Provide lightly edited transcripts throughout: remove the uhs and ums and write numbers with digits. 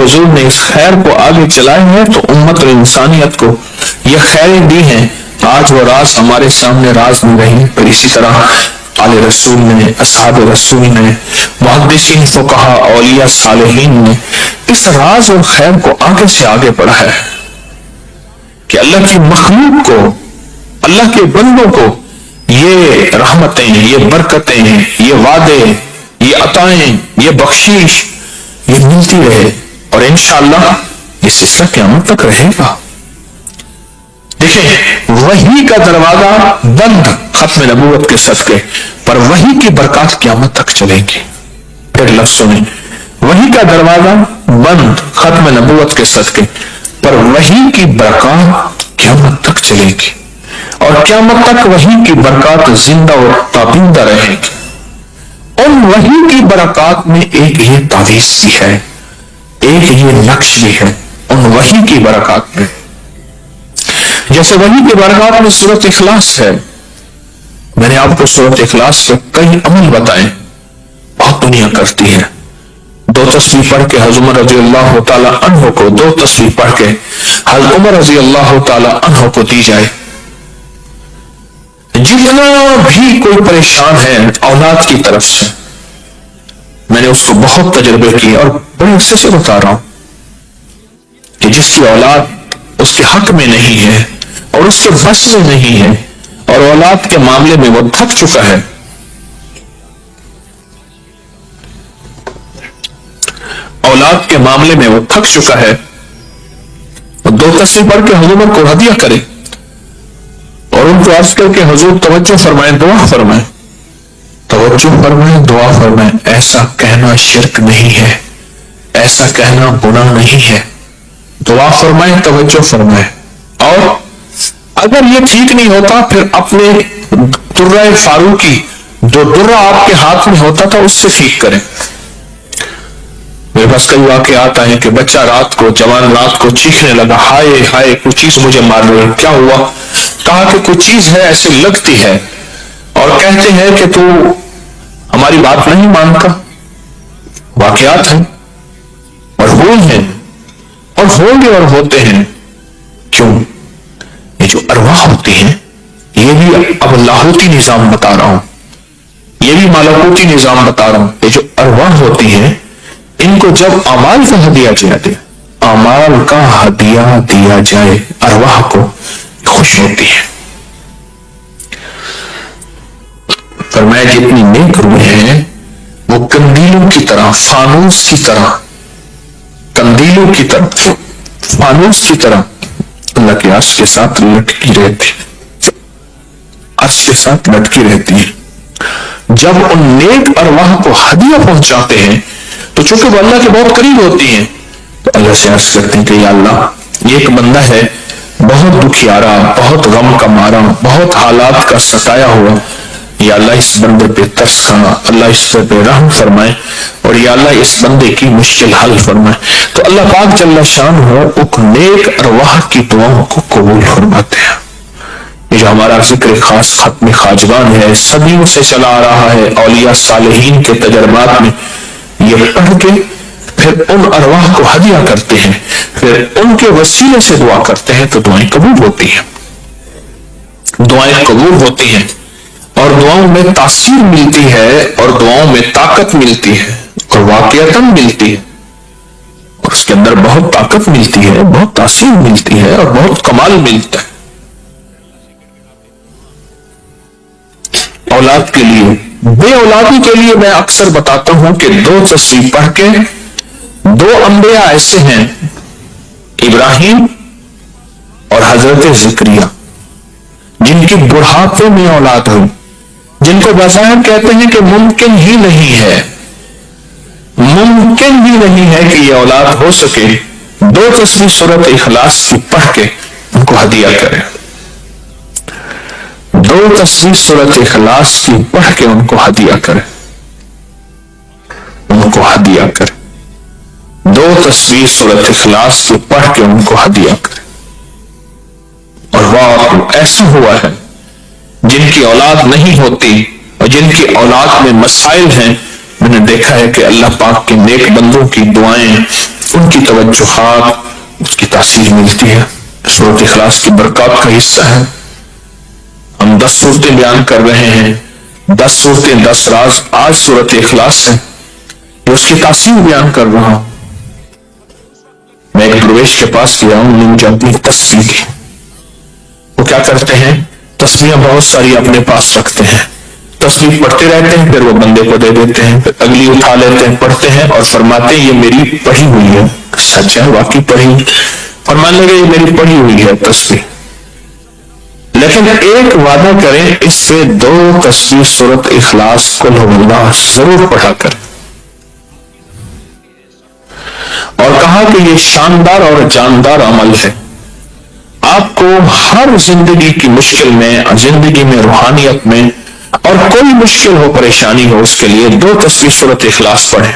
حضور نے اس خیر کو آگے چلایا ہے تو امت اور انسانیت کو یہ خیریں دی ہیں، آج وہ راز ہمارے سامنے راز نہیں رہی۔ پھر اسی طرح آل رسول نے، اصحاب رسول نے، محدثین، فقہا، اولیاء، صالحین نے اس راز اور خیر کو آگے سے آگے بڑھایا ہے کہ اللہ کی مخلوق کو، اللہ کے بندوں کو یہ رحمتیں، یہ برکتیں، یہ وعدے، یہ عطائیں، یہ بخشش یہ ملتی رہے، اور انشاءاللہ یہ سلسلہ قیامت تک رہے گا۔ دیکھیں، وحی کا دروازہ بند ختم نبوت کے صدقے، پر وحی کی برکات قیامت تک چلیں گی۔ پھر لفظ سنیں، وحی کا دروازہ بند ختم نبوت کے صدقے، پر وحی کی برکات قیامت تک چلے گی، اور قیامت تک وحی کی برکات زندہ اور تابندہ رہے گی۔ ان وحی کی برکات میں ایک یہ تعویذ بھی ہے، ایک یہ نقش بھی ہے ان وحی کی برکات میں۔ جیسے وحی کی برکات میں سورۃ اخلاص ہے، میں نے آپ کو سورۃ اخلاص کے کئی عمل بتائے، بہت دنیا کرتی ہے۔ 2 تسبیح پڑھ کے حضرت عمر رضی اللہ تعالی عنہ کو، 2 تسبیح پڑھ کے حضرت عمر رضی اللہ تعالی عنہ کو دی جائے۔ جتنا بھی کوئی پریشان ہے اولاد کی طرف سے، میں نے اس کو بہت تجربے کیے اور بڑے عرصے سے بتا رہا ہوں کہ جس کی اولاد اس کے حق میں نہیں ہے اور اس کے بس میں نہیں ہے، اور اولاد کے معاملے میں وہ تھک چکا ہے، اولاد کے معاملے میں وہ تھک چکا ہے، 2 تسبیح پڑھ کے حضور کو ہدیہ کرے اور ان کو عرض کر کے حضور توجہ فرمائیں، دعا فرمائیں، توجہ فرمائیں، دعا فرمائیں۔ ایسا کہنا شرک نہیں ہے، ایسا کہنا گناہ نہیں ہے، دعا فرمائیں، توجہ فرمائیں۔ اور اگر یہ ٹھیک نہیں ہوتا پھر اپنے درہ فاروقی، جو درہ آپ کے ہاتھ میں ہوتا تھا، اس سے ٹھیک کریں۔ میرے پاس کئی واقعات آئے کہ بچہ رات کو، جوان رات کو چیخنے لگا، ہائے ہائے کوئی چیز مجھے مار رہی ہے، کیا ہوا؟ کہا کہ کوئی چیز ہے ایسے لگتی ہے، اور کہتے ہیں کہ تو ہماری بات نہیں مانتا۔ واقعات ہیں اور ہوئے ہیں اور ہوں گے اور ہوتے ہیں۔ کیوں؟ یہ جو ارواح ہوتی ہیں، یہ بھی اب لاہوتی نظام بتا رہا ہوں، یہ بھی ملکوتی نظام بتا رہا ہوں۔ یہ جو ارواح ہوتی ہیں، ان کو جب اعمال کا ہدیہ دیا جائے، ارواح کو خوش ہوتی ہے۔ فرمایا جتنی نیک روحیں ہیں وہ کندیلوں کی طرح، فانوس کی طرح، کندیلوں کی طرح، فانوس کی طرح اللہ کے عرش کے ساتھ لٹکی رہتی، عرش کے ساتھ لٹکی رہتی ہے۔ جب ان نیک ارواح کو ہدیہ پہنچاتے ہیں تو چونکہ وہ اللہ کے بہت قریب ہوتی ہیں، تو اللہ سے عرض کرتے ہیں کہ یا اللہ، یہ ایک بندہ ہے بہت دکھیارا، بہت غم کا مارا، بہت حالات کا ستایا ہوا، یا اللہ اس بندے پہ ترس کھا، اللہ اس پہ رحم فرمائے، اور یا اللہ اس بندے کی مشکل حل فرمائے۔ تو اللہ پاک جل شان ہو ان نیک ارواح کی دعاؤں کو قبول فرماتے ہیں۔ یہ جو ہمارا ذکر خاص ختم خواجگان ہے، صدیوں سے چلا آ رہا ہے، اولیاء صالحین کے تجربات میں یہ پڑھ کے پھر ان ارواح کو ہدیہ کرتے ہیں، پھر ان کے وسیلے سے دعا کرتے ہیں، تو دعائیں قبول ہوتی ہیں، دعائیں قبول ہوتی ہیں، اور دعاؤں میں تاثیر ملتی ہے، اور دعاؤں میں طاقت ملتی ہے، اور واقعتاً ملتی ہے، اور اس کے اندر بہت طاقت ملتی ہے، بہت تاثیر ملتی ہے، اور بہت کمال ملتا ہے۔ اولاد کے لیے، بے اولادی کے لیے میں اکثر بتاتا ہوں کہ 2 تسبیح پڑھ کے 2 انبیاء ایسے ہیں، ابراہیم اور حضرت زکریا، جن کی بڑھاپے میں اولاد ہوئی، جن کو بظاہر کہتے ہیں کہ ممکن ہی نہیں ہے، ممکن ہی نہیں ہے کہ یہ اولاد ہو سکے۔ 2 تسبیح سورۃ اخلاص کی پڑھ کے ان کو ہدیہ کریں، 2 تسبیح سورۃ اخلاص کی پڑھ کے ان کو ہدیہ کریں، ان کو ہدیہ کریں، 2 تسبیح سورۃ اخلاص کی پڑھ کے ان کو ہدیہ کریں۔ اور واہ، ایسا ہوا ہے جن کی اولاد نہیں ہوتی اور جن کی اولاد میں مسائل ہیں، میں نے دیکھا ہے کہ اللہ پاک کے نیک بندوں کی دعائیں ان کی توجہات اس کی تاثیر ملتی ہے. سورۃ اخلاص کی برکات کا حصہ ہے. ہم 10 صورتیں بیان کر رہے ہیں, 10 صورتیں 10 راز. آج سورۃ اخلاص ہے, اس کی تاثیر بیان کر رہا ہوں. میں ایک درویش کے پاس گیا ہوں, نے مجھے اپنی تصویر کی. وہ کیا کرتے ہیں, تصویریں بہت ساری اپنے پاس رکھتے ہیں, تصویر پڑھتے رہتے ہیں, پھر وہ بندے کو دے دیتے ہیں, پھر اگلی اٹھا لیتے ہیں, پڑھتے ہیں اور فرماتے ہیں یہ میری پڑھی ہوئی ہے. سچ ہے, واقعی پڑھی. فرمانے لگے یہ میری پڑھی ہوئی ہے تصویر, لیکن ایک وعدہ کریں, اس سے 2 تصویر سورۃ اخلاص قل هو اللہ ضرور پڑھا کریں. اور کہا کہ یہ شاندار اور جاندار عمل ہے. آپ کو ہر زندگی کی مشکل میں, زندگی میں روحانیت میں, اور کوئی مشکل ہو, پریشانی ہو, اس کے لیے 2 تصویر سورۃ اخلاص پڑھیں.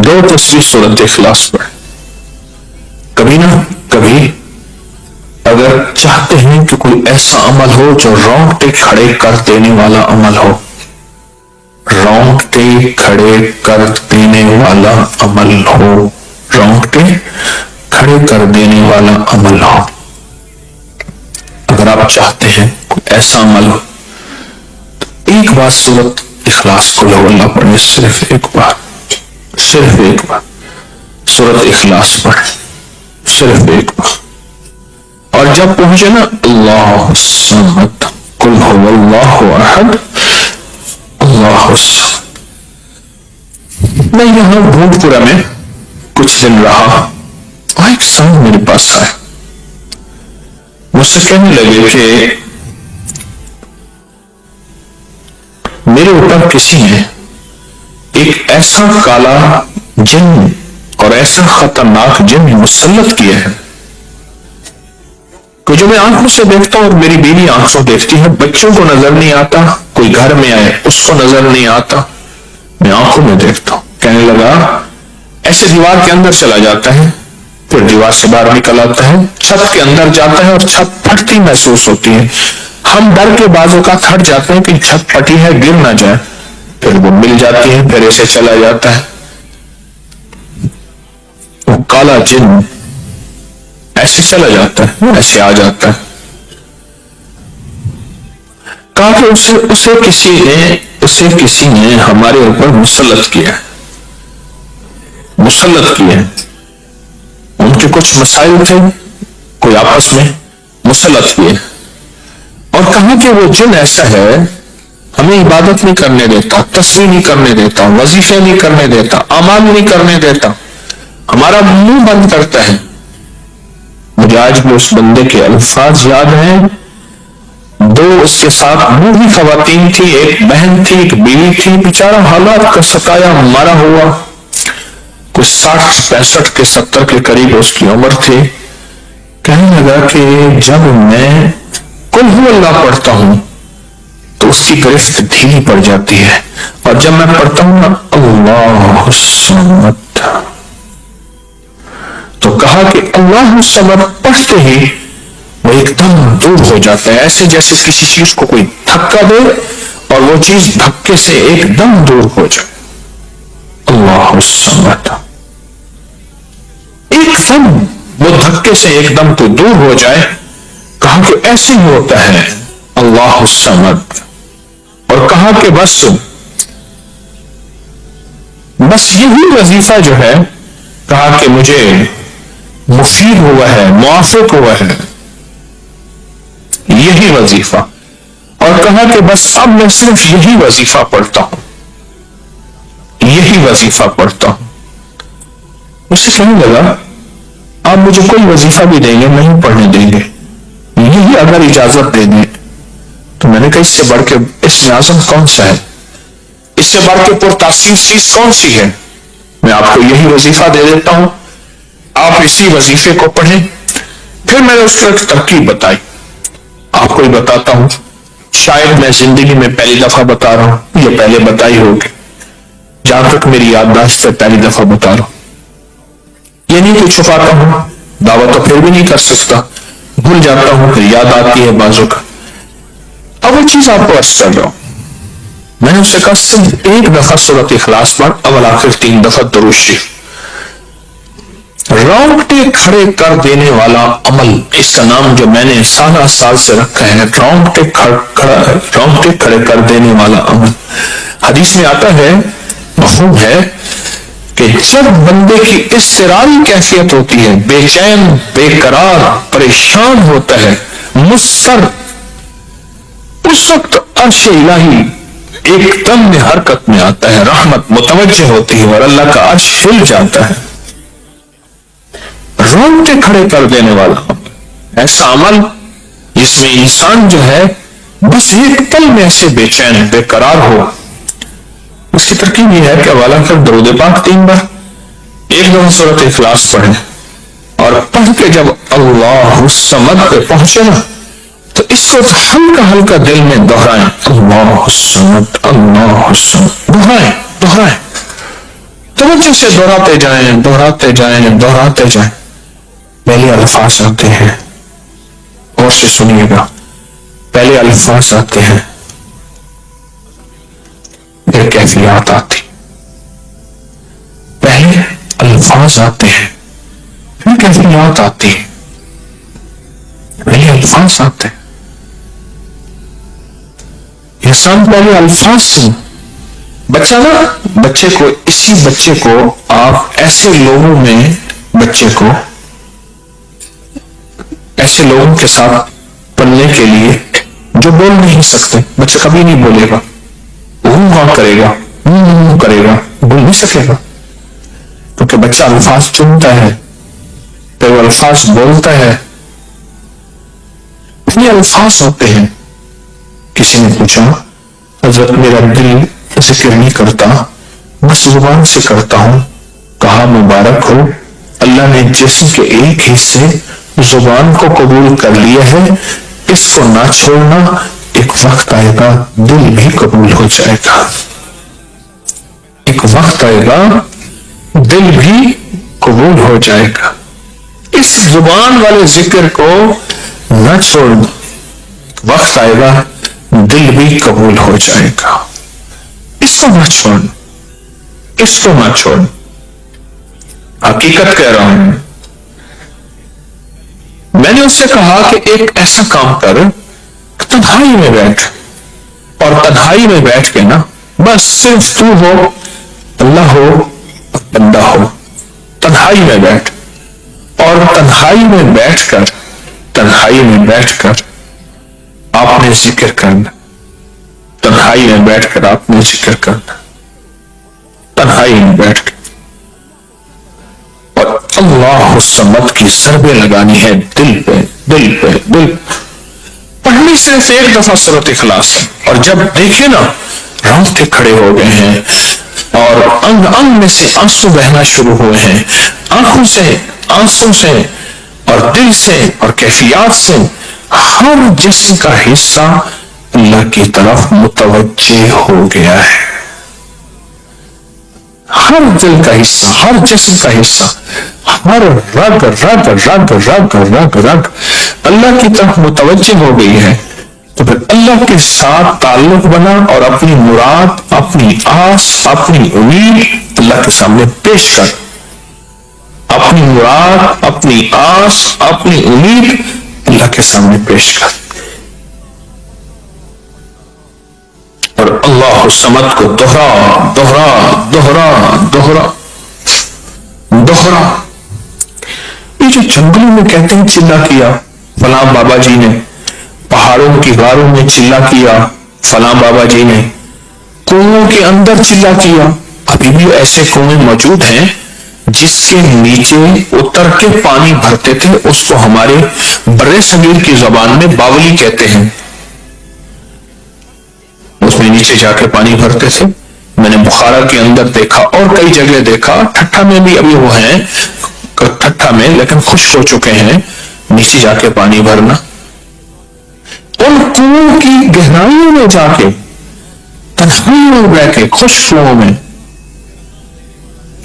2 تصویر سورۃ اخلاص پڑھیں. کبھی نہ کبھی اگر چاہتے ہیں کہ کوئی ایسا عمل ہو جو رونگٹے کھڑے کر دینے والا عمل ہو, رونگٹے کھڑے کر دینے والا عمل ہو, رونگٹے کھڑے کر دینے والا عمل ہو, اگر آپ چاہتے ہیں کوئی ایسا عمل ہو, تو ایک بار سورۃ اخلاص قل هو اللہ پڑھیں. صرف ایک بار, صرف ایک بار سورۃ اخلاص پڑھیں, صرف ایک بار. اور جب پہنچے نا اللہ الصمد قل هو اللہ احد اللہ الصمد. میں یہاں بھوٹ پورا میں کچھ دن رہا, اور ایک سنگ میرے پاس آئے, مجھ سے کہنے لگے کہ میرے اوپر کسی نے ایک ایسا کالا جن اور ایسا خطرناک جن مسلط کیا ہے کہ جو میں آنکھوں سے دیکھتا ہوں اور میری بیوی آنکھوں دیکھتی ہے, بچوں کو نظر نہیں آتا, کوئی گھر میں آئے اس کو نظر نہیں آتا, میں آنکھوں میں دیکھتا ہوں. کہنے لگا ایسے دیوار کے اندر چلا جاتا ہے, پھر دیوار سے باہر نکل آتا ہے, چھت کے اندر جاتا ہے اور چھت پھٹتی محسوس ہوتی ہے. ہم ڈر کے بعض اوقات ہٹ جاتے ہیں کہ چھت پھٹی ہے گر نہ جائے, پھر وہ مل جاتی ہے, پھر ایسے چلا جاتا ہے. وہ کالا جن ایسے چلا جاتا ہے, ایسے آ جاتا ہے. کہا کہ اسے کسی نے ہمارے اوپر مسلط کیا ہے, مسلط کیا ہے. ان کے کچھ مسائل تھے, کوئی آپس میں مسلط کیے, اور کہا کہ وہ جن ایسا ہے ہمیں عبادت نہیں کرنے دیتا, تسبیح نہیں کرنے دیتا, وظیفے نہیں کرنے دیتا, اعمال نہیں کرنے دیتا, ہمارا منہ بند کرتا ہے. مجھے آج بھی اس بندے کے الفاظ یاد ہیں. 2 اس کے ساتھ بوڑھی خواتین تھی, ایک بہن تھی, ایک بیوی تھی, بیچارہ حالات کا ستایا مارا ہوا, کوئی 60 65 کے 70 کے قریب اس کی عمر تھی. کہنے لگا کہ جب میں قل هو اللہ پڑھتا ہوں تو اس کی گرفت ڈھیلی پڑ جاتی ہے, اور جب میں پڑھتا ہوں نا اللہ الصمد, تو کہا کہ اللہ الصمد پڑھتے ہی وہ ایک دم دور ہو جاتا ہے, ایسے جیسے کسی چیز کو کوئی دھکا دے اور وہ چیز دھکے سے ایک دم دور ہو جائے. اللہ الصمد, ایک دم وہ دھکے سے ایک دم تو دور ہو جائے. کہا کہ ایسے ہی ہوتا ہے اللہ الصمد. اور کہا کہ بس یہی وظیفہ جو ہے, کہا کہ مجھے مفید ہوا ہے, موافق ہوا ہے یہی وظیفہ. اور کہا کہ بس اب میں صرف یہی وظیفہ پڑھتا ہوں, یہی وظیفہ پڑھتا ہوں. اسے کہنے لگا آپ مجھے کوئی وظیفہ بھی دیں گے نہیں پڑھنے دیں گے, یہی اگر اجازت دے دیں. تو میں نے کہا اس سے بڑھ کے اس میں اعظم کون سا ہے, اس سے بڑھ کے پرتاثیر چیز کون سی ہے. میں آپ کو یہی وظیفہ دے دیتا ہوں, آپ اسی وظیفے کو پڑھیں. پھر میں نے اس کو ایک ترکیب بتائی, آپ کو ہی بتاتا ہوں, شاید میں زندگی میں پہلی دفعہ بتا رہا ہوں, یہ پہلے بتائی ہوگی, جہاں تک میری یادداشت سے پہلی دفعہ بتا رہا ہوں. یہ نہیں کہ چھپاتا ہوں, دعویٰ تو پھر بھی نہیں کر سکتا, بھول جاتا ہوں, پھر یاد آتی ہے بازو کا. اب وہ چیز آپ کو عرض کر رہا ہوں. میں نے اس سے کہا صرف ایک دفعہ سورۃ اخلاص پڑھ، اول آخر 3 دفعہ درود شریف۔ رونگٹے کھڑے کر دینے والا عمل، اس کا نام جو میں نے سال سے رکھا ہے، رونگٹے کھڑے کر دینے والا عمل۔ حدیث میں آتا ہے، مفہوم ہے کہ جب بندے کی اضطراری کیفیت ہوتی ہے، بے چین، بے قرار، پریشان ہوتا ہے، مضطر، اس وقت عرش الہی ایک دم میں حرکت میں آتا ہے، رحمت متوجہ ہوتی ہے اور اللہ کا عرش ہل جاتا ہے۔ رونگٹے کھڑے کر دینے والا ایسا عمل جس میں انسان جو ہے بس ایک پل میں ایسے بے چین، بے قرار ہو۔ اس کی ترکیب یہ ہے کہ حوالہ کر درود پاک 3 بار، ایک دفعہ سورۃ اخلاص پڑھیں، اور پڑھ کے جب اللہ الصمد پہ پہنچے نا تو اس کو ہلکا ہلکا دل میں دہرائیں، اللہ الصمد، اللہ الصمد، دہرائیں، توجہ سے دہراتے جائیں۔ پہلے الفاظ آتے ہیں، اور سے سنیے گا، پہلے الفاظ آتے ہیں، پھر کیفیات آتی، پہلے الفاظ آتے ہیں، پھر کیفیات آتی ہے، پہلے الفاظ آتے ہیں۔ انسان پہلے الفاظ سے بچے کو آپ ایسے لوگوں کے ساتھ پلنے کے لیے جو بول نہیں سکتے، بچہ کبھی نہیں بولے گا، کرے گا، بول نہیں سکے گا، کیونکہ بچہ الفاظ چنتا ہے، پھر وہ الفاظ بولتا ہے۔ اتنے الفاظ ہوتے ہیں۔ کسی نے پوچھا، حضرت میرا دل ذکر نہیں کرتا، بس زبان سے کرتا ہوں۔ کہا مبارک ہو، اللہ نے جسم کے ایک حصے زبان کو قبول کر لیا ہے، اس کو نہ چھوڑنا، ایک وقت آئے گا دل بھی قبول ہو جائے گا، ایک وقت آئے گا دل بھی قبول ہو جائے گا۔ اس زبان والے ذکر کو نہ چھوڑنا، وقت آئے گا دل بھی قبول ہو جائے گا۔ اس کو نہ چھوڑنا، حقیقت کہہ رہا ہوں۔ میں نے اس سے کہا کہ ایک ایسا کام کر، تنہائی میں بیٹھ، اور تنہائی میں بیٹھ کے نا بس صرف تو ہو، اللہ ہو اور بندہ ہو، تنہائی میں بیٹھ، اور تنہائی میں بیٹھ کر آپ نے ذکر کرنا، تنہائی میں بیٹھ کر آپ نے ذکر کرنا، تنہائی میں بیٹھ کر، اور اللہ الصمد کی ضربیں لگانی ہے دل پہ۔ پڑھنی صرف ایک دفعہ سورۃ اخلاص ہے، اور جب دیکھیں نا رونگٹے کھڑے ہو گئے ہیں اور انگ میں سے آنسو بہنا شروع ہوئے ہیں، آنکھوں سے اور دل سے اور کیفیات سے، ہر جسم کا حصہ اللہ کی طرف متوجہ ہو گیا ہے، ہر دل کا حصہ، ہر جسم کا حصہ، ہر رگ اللہ کی طرف متوجہ ہو گئی ہے۔ تو پھر اللہ کے ساتھ تعلق بنا، اور اپنی مراد، اپنی آس، اپنی امید اللہ کے سامنے پیش کر، اپنی مراد، اپنی آس، اپنی امید اللہ کے سامنے پیش کر، اور اللہ الصمد کو دوہرا۔ یہ جو جنگلوں میں کہتے ہیں چلا کیا فلاں بابا جی نے، پہاڑوں کی غاروں میں چلا کیا فلاں بابا جی نے، کنویں کے اندر چلا کیا، ابھی بھی ایسے کنویں موجود ہیں جس کے نیچے اتر کے پانی بھرتے تھے، اس کو ہمارے برے صغیر کی زبان میں باولی کہتے ہیں، اس میں نیچے جا کے پانی بھرتے تھے۔ میں نے بخارا کے اندر دیکھا اور کئی جگہ دیکھا، ٹھٹھا میں بھی ابھی وہ ہیں، ٹھٹھا میں لیکن خشک ہو چکے ہیں، نیچے جا کے پانی بھرنا، ان کنووں کی گہرائیوں میں جا کے، تنہائیوں میں بیٹھ کے، خشک کنووں میں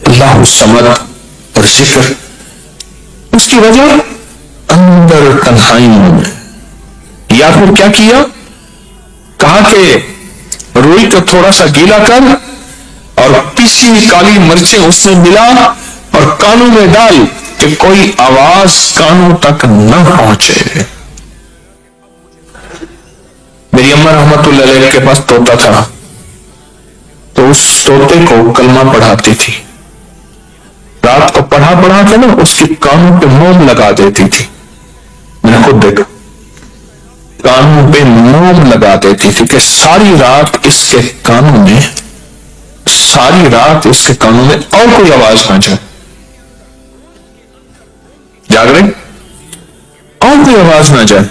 اللہ الصمد اور ذکر۔ اس کی وجہ اندر تنہائیوں میں، یا پھر کیا کیا، کہا کہ روئی کو تھوڑا سا گیلا کر اور پیسی کالی مرچیں اس میں ملا اور کانوں میں ڈال کہ کوئی آواز کانوں تک نہ پہنچے۔ میری اماں رحمت اللہ علیہ کے پاس طوطا تھا، تو اس طوطے کو کلمہ پڑھاتی تھی، رات کو پڑھا کے نا اس کی کانوں پہ موم لگا دیتی تھی۔ میں نے خود دیکھا، کانوں پہ موم لگا دیتی تھی کہ ساری رات اس کے کانوں میں اور کوئی آواز نہ جائے، جاگ رہے اور کوئی آواز نہ جائے۔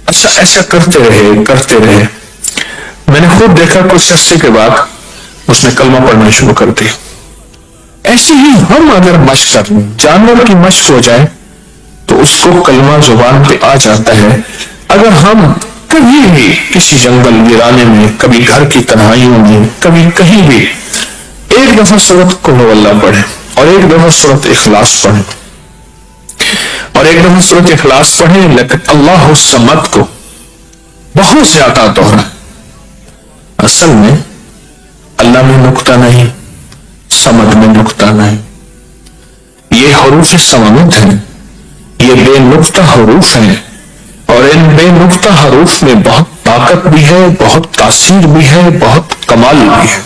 اچھا ایسا کرتے رہے، میں نے خود دیکھا کچھ عرصے کے بعد اس نے کلمہ پڑھنا شروع کر دیا۔ ایسے ہی ہم اگر مشق کر لیں، جانور کی مشق ہو جائے تو اس کو کلمہ زبان پہ آ جاتا ہے۔ اگر ہم کبھی بھی کسی جنگل ویرانے میں، کبھی گھر کی تنہائیوں میں، کبھی کہیں بھی ایک دفعہ سورۃ قل ہو اللہ پڑھیں اور ایک دفعہ سورۃ اخلاص پڑھیں اور ایک دفعہ سورۃ اخلاص پڑھیں، لیکن اللہ الصمد کو بہت زیادہ دوہرائیں۔ اصل میں اللہ میں نقطہ نہیں، صمد میں نقطہ نہیں، یہ حروف صمد ہیں، یہ بے نقطہ حروف ہیں، اور ان بے نقطہ حروف میں بہت طاقت بھی ہے، بہت تاثیر بھی ہے، بہت کمال بھی ہے۔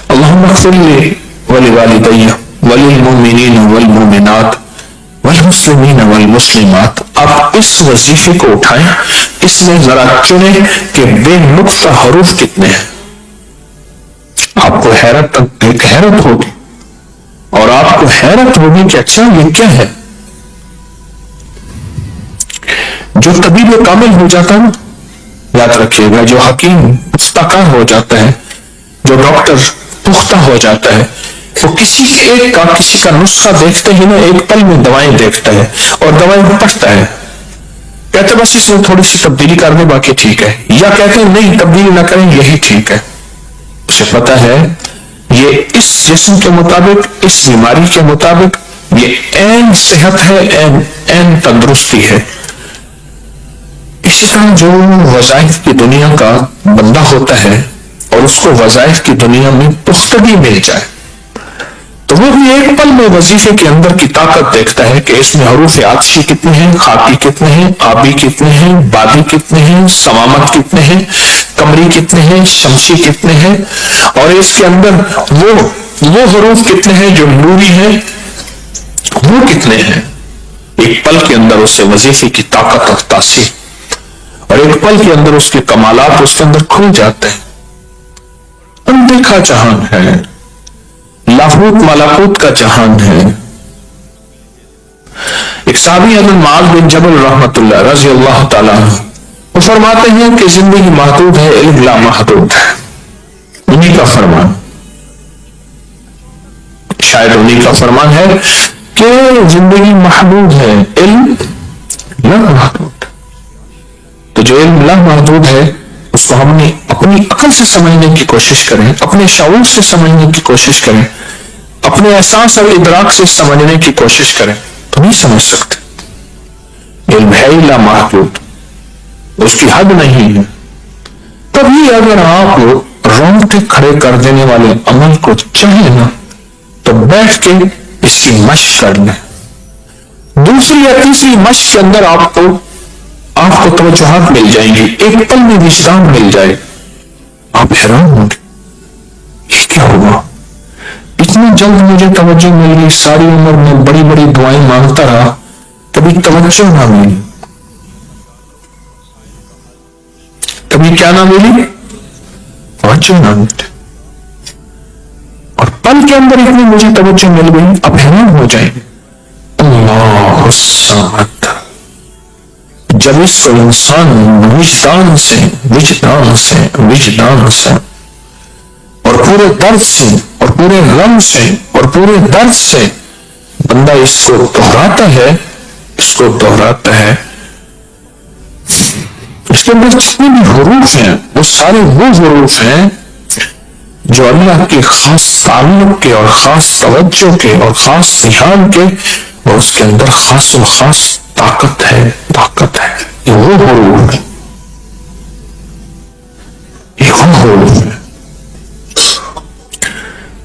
اللہم اغفر لی ولوالدی وللمؤمنین والمؤمنات والمسلمین والمسلمات۔ آپ اس وظیفے کو اٹھائیں، اس میں ذرا چنیں کہ بے نقطہ حروف کتنے ہیں۔ آپ کو حیرت ہوگی، اور آپ کو حیرت ہوگی کہ اچھا یہ کیا ہے۔ جو طبیب کامل ہو جاتا ہے، یاد رکھیے گا، جو حکیم پختہ کار ہو جاتا ہے، جو ڈاکٹر پختہ ہو جاتا ہے، وہ کسی کا نسخہ دیکھتے ہی نا ایک پل میں دوائیں دیکھتا ہے اور دوائیں پڑھتا ہے، کہتے بس اس میں تھوڑی سی تبدیلی کر دیں باقی ٹھیک ہے، یا کہتے ہیں نہیں تبدیلی نہ کریں یہی ٹھیک ہے۔ اسے پتا ہے یہ اس جسم کے مطابق، اس بیماری کے مطابق یہ عین صحت ہے، عین تندرستی ہے۔ اسی طرح جو وظائف کی دنیا کا بندہ ہوتا ہے اور اس کو وظائف کی دنیا میں پختگی مل جائے تو وہ بھی ایک پل میں وظیفے کے اندر کی طاقت دیکھتا ہے کہ اس میں حروف عطشی کتنے ہیں، خاکی کتنے ہیں، آبی کتنے ہیں، بادی کتنے ہیں، سوامت کتنے ہیں، قمری کتنے ہیں، شمسی کتنے ہیں، اور اس کے اندر وہ حروف کتنے ہیں جو نوری ہیں، وہ کتنے ہیں۔ ایک پل کے اندر اسے وظیفے کی طاقت اور تاثیر، اور ایک پل کے اندر اس کے کمالات اس کے اندر کھل جاتے ہیں۔ اندیکھا جہان ہے، لاہوت ملکوت کا جہان ہے۔ ایک صحابی حضرت معاذ بن جبل رحمت اللہ رضی اللہ تعالیٰ عنہ، وہ فرماتے ہیں کہ زندگی محدود ہے، علم لا محدود ہے۔ انہی کا فرمان، شاید انہی کا فرمان ہے کہ زندگی محدود ہے، علم لا محدود۔ تو جو علم لا محدود ہے اس کو ہم نے اپنی عقل سے سمجھنے کی کوشش کریں، اپنے شعور سے سمجھنے کی کوشش کریں، اپنے احساس اور ادراک سے سمجھنے کی کوشش کریں تو نہیں سمجھ سکتے۔ علم ہے لا محدود، اس کی حد نہیں ہے۔ کبھی اگر آپ رونگٹے کھڑے کر دینے والے عمل کو چاہیں نا تو بیٹھ کے اس کی مشق کر لیں۔ دوسری یا تیسری مشق کے اندر آپ کو توجہات مل جائیں گی، ایک پل میں وجدان مل جائے، آپ حیران ہوں گے یہ کیا ہوا، اتنی جلد مجھے توجہ مل گئی، ساری عمر میں بڑی بڑی دعائیں مانگتا رہا، کبھی توجہ نہ ملی، کبھی کیا نہ ملی، توجہ نہ ملی، اور پل کے اندر اتنی مجھے توجہ مل گئی، اب حیران ہو جائیں گے۔ اللہ الصمد، جب اس کو انسان وجدان سے اور پورے درد سے اور پورے غم سے اور پورے درد سے بندہ اس کو دہراتا ہے، اس کے اندر جتنے بھی حروف ہیں وہ سارے وہ حروف ہیں جو اللہ کے خاص تعلق کے اور خاص توجہ کے اور خاص دھیان کے، اور اس کے اندر خاص و خاص طاقت ہے، یہ وہ حروف ہے۔ معروف ہے.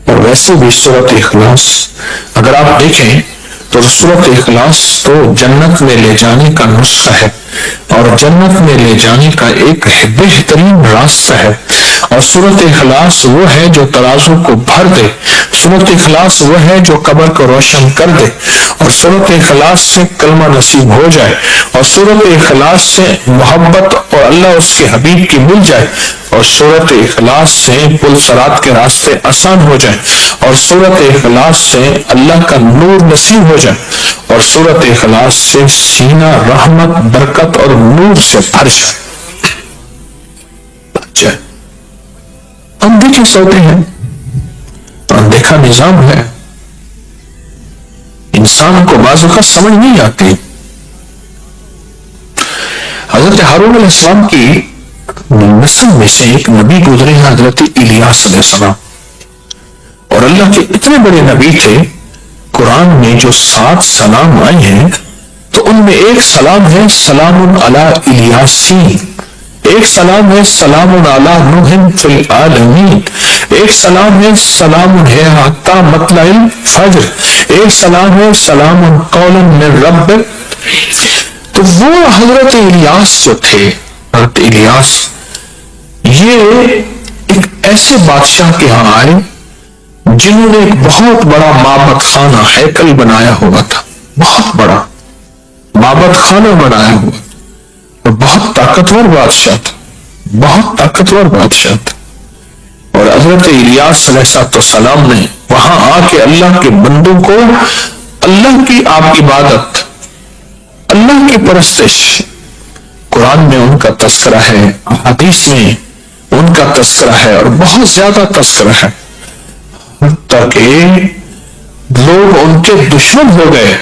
اور ویسے بھی سورۃ اخلاص اگر آپ دیکھیں تو سورۃ اخلاص تو جنت میں لے جانے کا نسخہ ہے اور جنت میں لے جانے کا ایک بہترین راستہ ہے. اور سورۃ اخلاص وہ ہے جو ترازو کو بھر دے. سورۃ اخلاص وہ ہے جو قبر کو روشن کر دے. اور سورۃ اخلاص سے کلمہ نصیب ہو جائے. اور سورۃ اخلاص سے محبت اور اللہ اس کے حبیب کی مل جائے. اور سورۃ اخلاص سے پل صراط کے راستے آسان ہو جائیں. اور سورۃ اخلاص سے اللہ کا نور نصیب ہو جائے. اور سورۃ اخلاص سے سینہ رحمت برکت اور نور سے بھر جائے. اندیکھے سوتے ہیں, اندیکھا نظام ہے, انسان کو بعض اوقات سمجھ نہیں آتی. حضرت ہارون علیہ السلام کی نسل میں سے ایک نبی گزرے ہیں, حضرت الیاس علیہ السلام. اور اللہ کے اتنے بڑے نبی تھے. قرآن میں جو 7 سلام آئے ہیں تو ان میں ایک سلام ہے سلام علی الیاسین, ایک سلام ہے سلام علی نوح فی العالمین, ایک سلام ہے سلام ہے حتی مطلع الفجر, ایک سلام ہے سلام قولا من رب. تو وہ حضرت الیاس جو تھے, حضرت الیاس یہ ایک ایسے بادشاہ کے ہاں آئے جنہوں نے ایک بہت بڑا معبد خانہ ہیکل بنایا ہوا تھا, بہت بڑا معبد خانہ بنایا ہوا تھا, اور بہت طاقتور بادشاہ تھا, بہت طاقتور بادشاہ تھا. اور حضرت الیاس علیہ السلام نے وہاں آ کے اللہ کے بندوں کو اللہ کی آپ عبادت, اللہ کی پرستش, قرآن میں ان کا تذکرہ ہے, حدیث میں ان کا تذکرہ ہے اور بہت زیادہ تذکرہ ہے, تاکہ لوگ ان کے دشمن ہو گئے.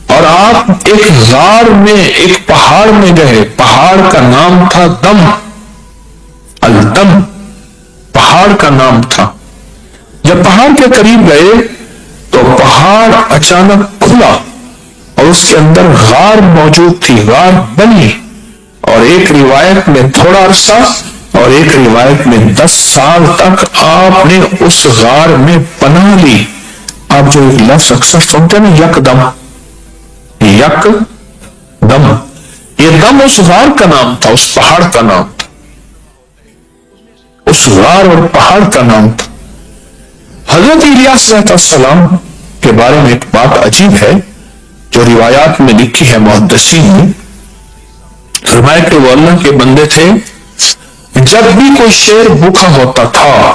اور آپ ایک غار میں, ایک پہاڑ میں گئے, پہاڑ کا نام تھا دم, الدم پہاڑ کا نام تھا. جب پہاڑ کے قریب گئے تو پہاڑ اچانک کھلا اور اس کے اندر غار موجود تھی, غار بنی. اور ایک روایت میں تھوڑا عرصہ اور ایک روایت میں 10 سال تک آپ نے اس غار میں پناہ لی. آپ جو ایک لفظ اکثر سنتے ہیں یک دم, یک دم, یہ دم اس غار کا نام تھا, اس پہاڑ کا نام تھا, اس غار اور پہاڑ کا نام تھا. حضرت الیاس علیہ السلام کے بارے میں ایک بات عجیب ہے جو روایات میں لکھی ہے محدثین نے. فرمایا کہ وہ اللہ کے بندے تھے, جب بھی کوئی شیر بھوکا ہوتا تھا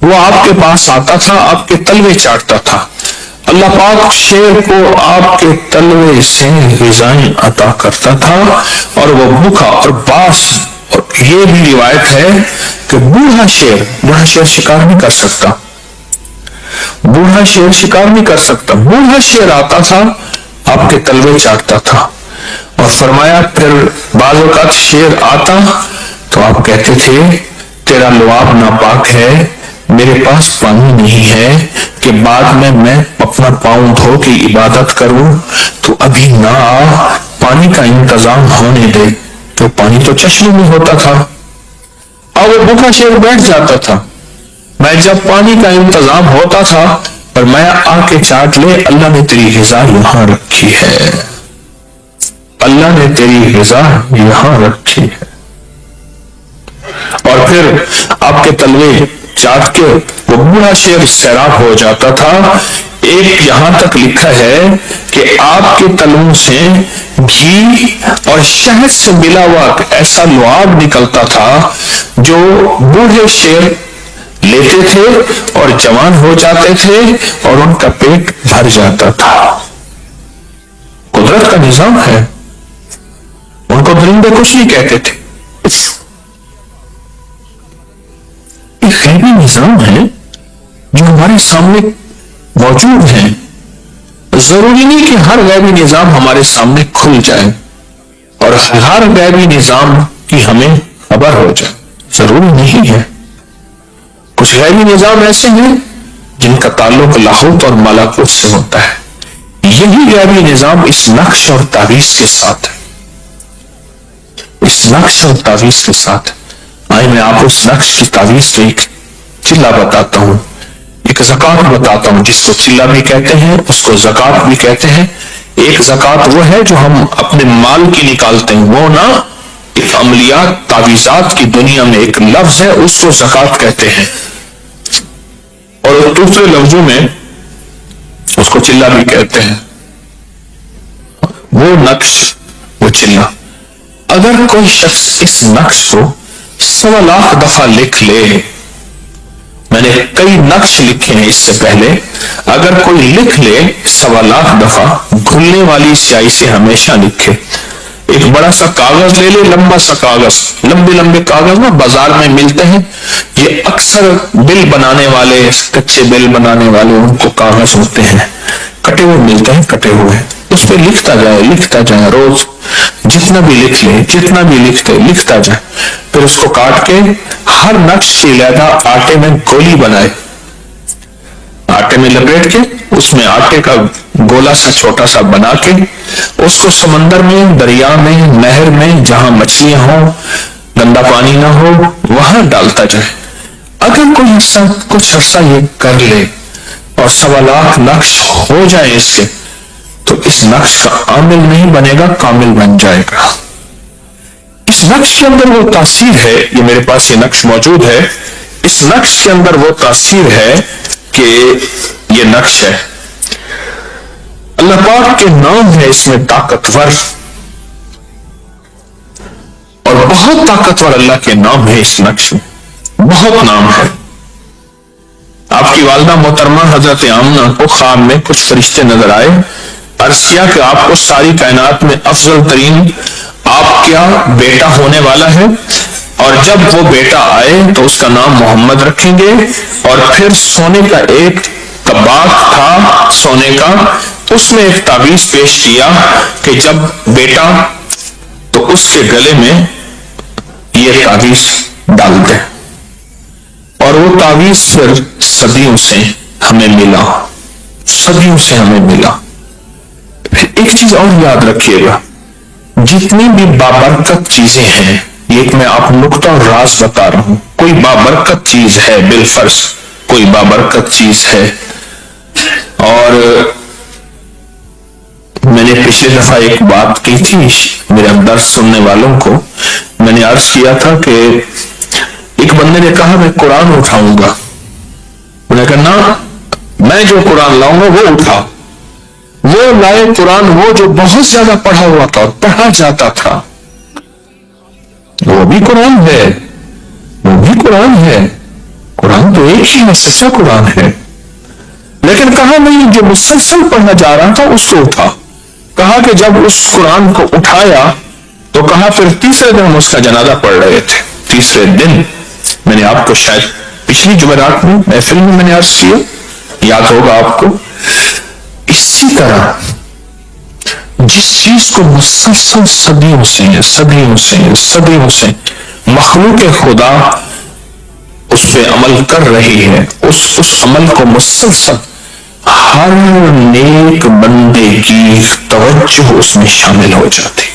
وہ آپ کے پاس آتا تھا, آپ کے تلوے چاٹتا تھا. اللہ پاک شیر کو آپ کے تلوے سے غذائیں عطا کرتا تھا اور وہ بھوکا. اور باس, اور یہ بھی روایت ہے کہ بوڑھا شیر شکار نہیں کر سکتا, بوڑھا شیر شکار نہیں کر سکتا, بوڑھا شیر آتا تھا آپ کے تلوے چاٹتا تھا. اور فرمایا پھر بعض اوقات شیر آتا تو آپ کہتے تھے تیرا لعاب ناپاک ہے, میرے پاس پانی نہیں ہے کہ بعد میں اپنا پاؤں دھو کے عبادت کروں, تو ابھی نہ آ, پانی کا انتظام ہونے دے. تو پانی تو چشمے میں ہوتا تھا اور وہ بھوکا شیر بیٹھ جاتا تھا. میں جب پانی کا انتظام ہوتا تھا پر میں آ کے چاٹ لے, اللہ نے تیری غذا یہاں رکھی ہے, اللہ نے تیری غذا یہاں رکھی ہے. اور پھر آپ کے تلوے چاٹ کے وہ بوڑھا شیر سیراب ہو جاتا تھا. ایک یہاں تک لکھا ہے کہ آپ کے تلووں سے گھی اور شہد سے ملا ہوا ایسا لعاب نکلتا تھا جو بوڑھے شیر لیتے تھے اور جوان ہو جاتے تھے اور ان کا پیٹ بھر جاتا تھا. قدرت کا نظام ہے, ان کو درندے کچھ نہیں کہتے تھے. ایک غیبی نظام ہے جو ہمارے سامنے موجود ہے. ضروری نہیں کہ ہر غیبی نظام ہمارے سامنے کھل جائے اور ہر غیبی نظام کی ہمیں خبر ہو جائے, ضروری نہیں ہے. کچھ غیبی نظام ایسے ہیں جن کا تعلق لاہوت اور ملکوت سے ہوتا ہے. یہی غیبی نظام اس نقش اور تعویذ کے ساتھ ہے, اس نقش اور تعویذ کے ساتھ. آئے میں آپ اس نقش کی تعویذ کے ایک چلہ بتاتا ہوں، ایک زکات بتاتا ہوں، جس کو چلہ بھی کہتے ہیں، اس کو زکات بھی کہتے ہیں۔ ایک زکات وہ ہے جو ہم اپنے مال کی نکالتے ہیں، وہ نہ ایک عملیات تعویذات کی دنیا میں ایک لفظ ہے، اس کو زکات کہتے ہیں، اور دوسرے لفظوں میں اس کو چلہ بھی کہتے ہیں۔ وہ نقش، وہ چلہ، اگر کوئی شخص اس نقش کو 100 لاکھ دفعہ لکھ لے، میں نے کئی نقش لکھے ہیں اس سے پہلے، اگر کوئی لکھ لے 100 لاکھ دفعہ، گھلنے والی سیاہی سے ہمیشہ لکھے، ایک بڑا سا کاغذ لے لے، لمبا سا کاغذ، لمبے لمبے کاغذ نا بازار میں ملتے ہیں، یہ اکثر بل بنانے والے، کچے بل بنانے والے، ان کو کاغذ ہوتے ہیں، کٹے ہوئے ملتے ہیں، کٹے ہوئے، اس پہ لکھتا جائے، روز جتنا بھی لکھ لے، جتنا بھی لکھتا جائے، پھر اس کو کاٹ کے ہر نقش کی علیحدہ آٹے میں گولی بنائے، آٹے میں لپیٹ کے، اس میں آٹے کا گولا سا چھوٹا سا بنا کے، اس کو سمندر میں، دریا میں، نہر میں، جہاں مچھلیاں ہوں، گندا پانی نہ ہو، وہاں ڈالتا جائے۔ اگر کوئی کچھ عرصہ یہ کر لے اور 100 لاکھ نقش ہو جائے اس کے، تو اس نقش کا عامل نہیں بنے گا، کامل بن جائے گا۔ اس نقش کے اندر وہ تاثیر ہے، یہ میرے پاس یہ نقش موجود ہے، اس نقش کے اندر وہ تاثیر ہے کہ یہ نقش ہے، اللہ پاک کے نام ہے اس میں طاقتور، اور بہت طاقتور اللہ کے نام ہے اس نقش میں، بہت نام ہے۔ آپ کی والدہ محترمہ حضرت آمنہ کو خواب میں کچھ فرشتے نظر آئے، عرض کیا کہ آپ کو ساری کائنات میں افضل ترین آپ کیا بیٹا ہونے والا ہے، اور جب وہ بیٹا آئے تو اس کا نام محمد رکھیں گے، اور پھر سونے کا ایک طباق تھا سونے کا، اس میں ایک تعویذ پیش کیا کہ جب بیٹا تو اس کے گلے میں یہ تعویذ ڈال دے، اور وہ تعویذ پھر صدیوں سے ہمیں ملا، صدیوں سے ہمیں ملا۔ پھر ایک چیز اور یاد رکھیے گا، جتنی بھی بابرکت چیزیں ہیں، یہ ایک میں آپ نقطہ اور راز بتا رہا ہوں، کوئی بابرکت چیز ہے، بالفرض کوئی بابرکت چیز ہے، اور میں نے پچھلے دفعہ ایک بات کی تھی میرے درس سننے والوں کو، میں نے عرض کیا تھا کہ ایک بندے نے کہا میں قرآن اٹھاؤں گا، انہوں نے کہا نا، میں جو قرآن لاؤں گا وہ اٹھا، وہ لائے قرآن، وہ جو بہت زیادہ پڑھا ہوا تھا اور پڑھا جاتا تھا، وہ بھی قرآن ہے، وہ بھی قرآن ہے، قرآن تو ایک ہی ہے، سچا قرآن ہے، لیکن کہا نہیں، جو مسلسل پڑھا جا رہا تھا اس کو اٹھا، کہا کہ جب اس قرآن کو اٹھایا تو کہا پھر تیسرے دن ہم اس کا جنازہ پڑھ رہے تھے، تیسرے دن، میں نے آپ کو شاید پچھلی جمعرات میں محفل میں نے عرض کیا، یاد ہوگا آپ کو۔ اسی طرح جس چیز کو مسلسل صدیوں سے مخلوق خدا اس پہ عمل کر رہی ہے، اس عمل کو مسلسل ہر نیک بندے کی توجہ اس میں شامل ہو جاتی۔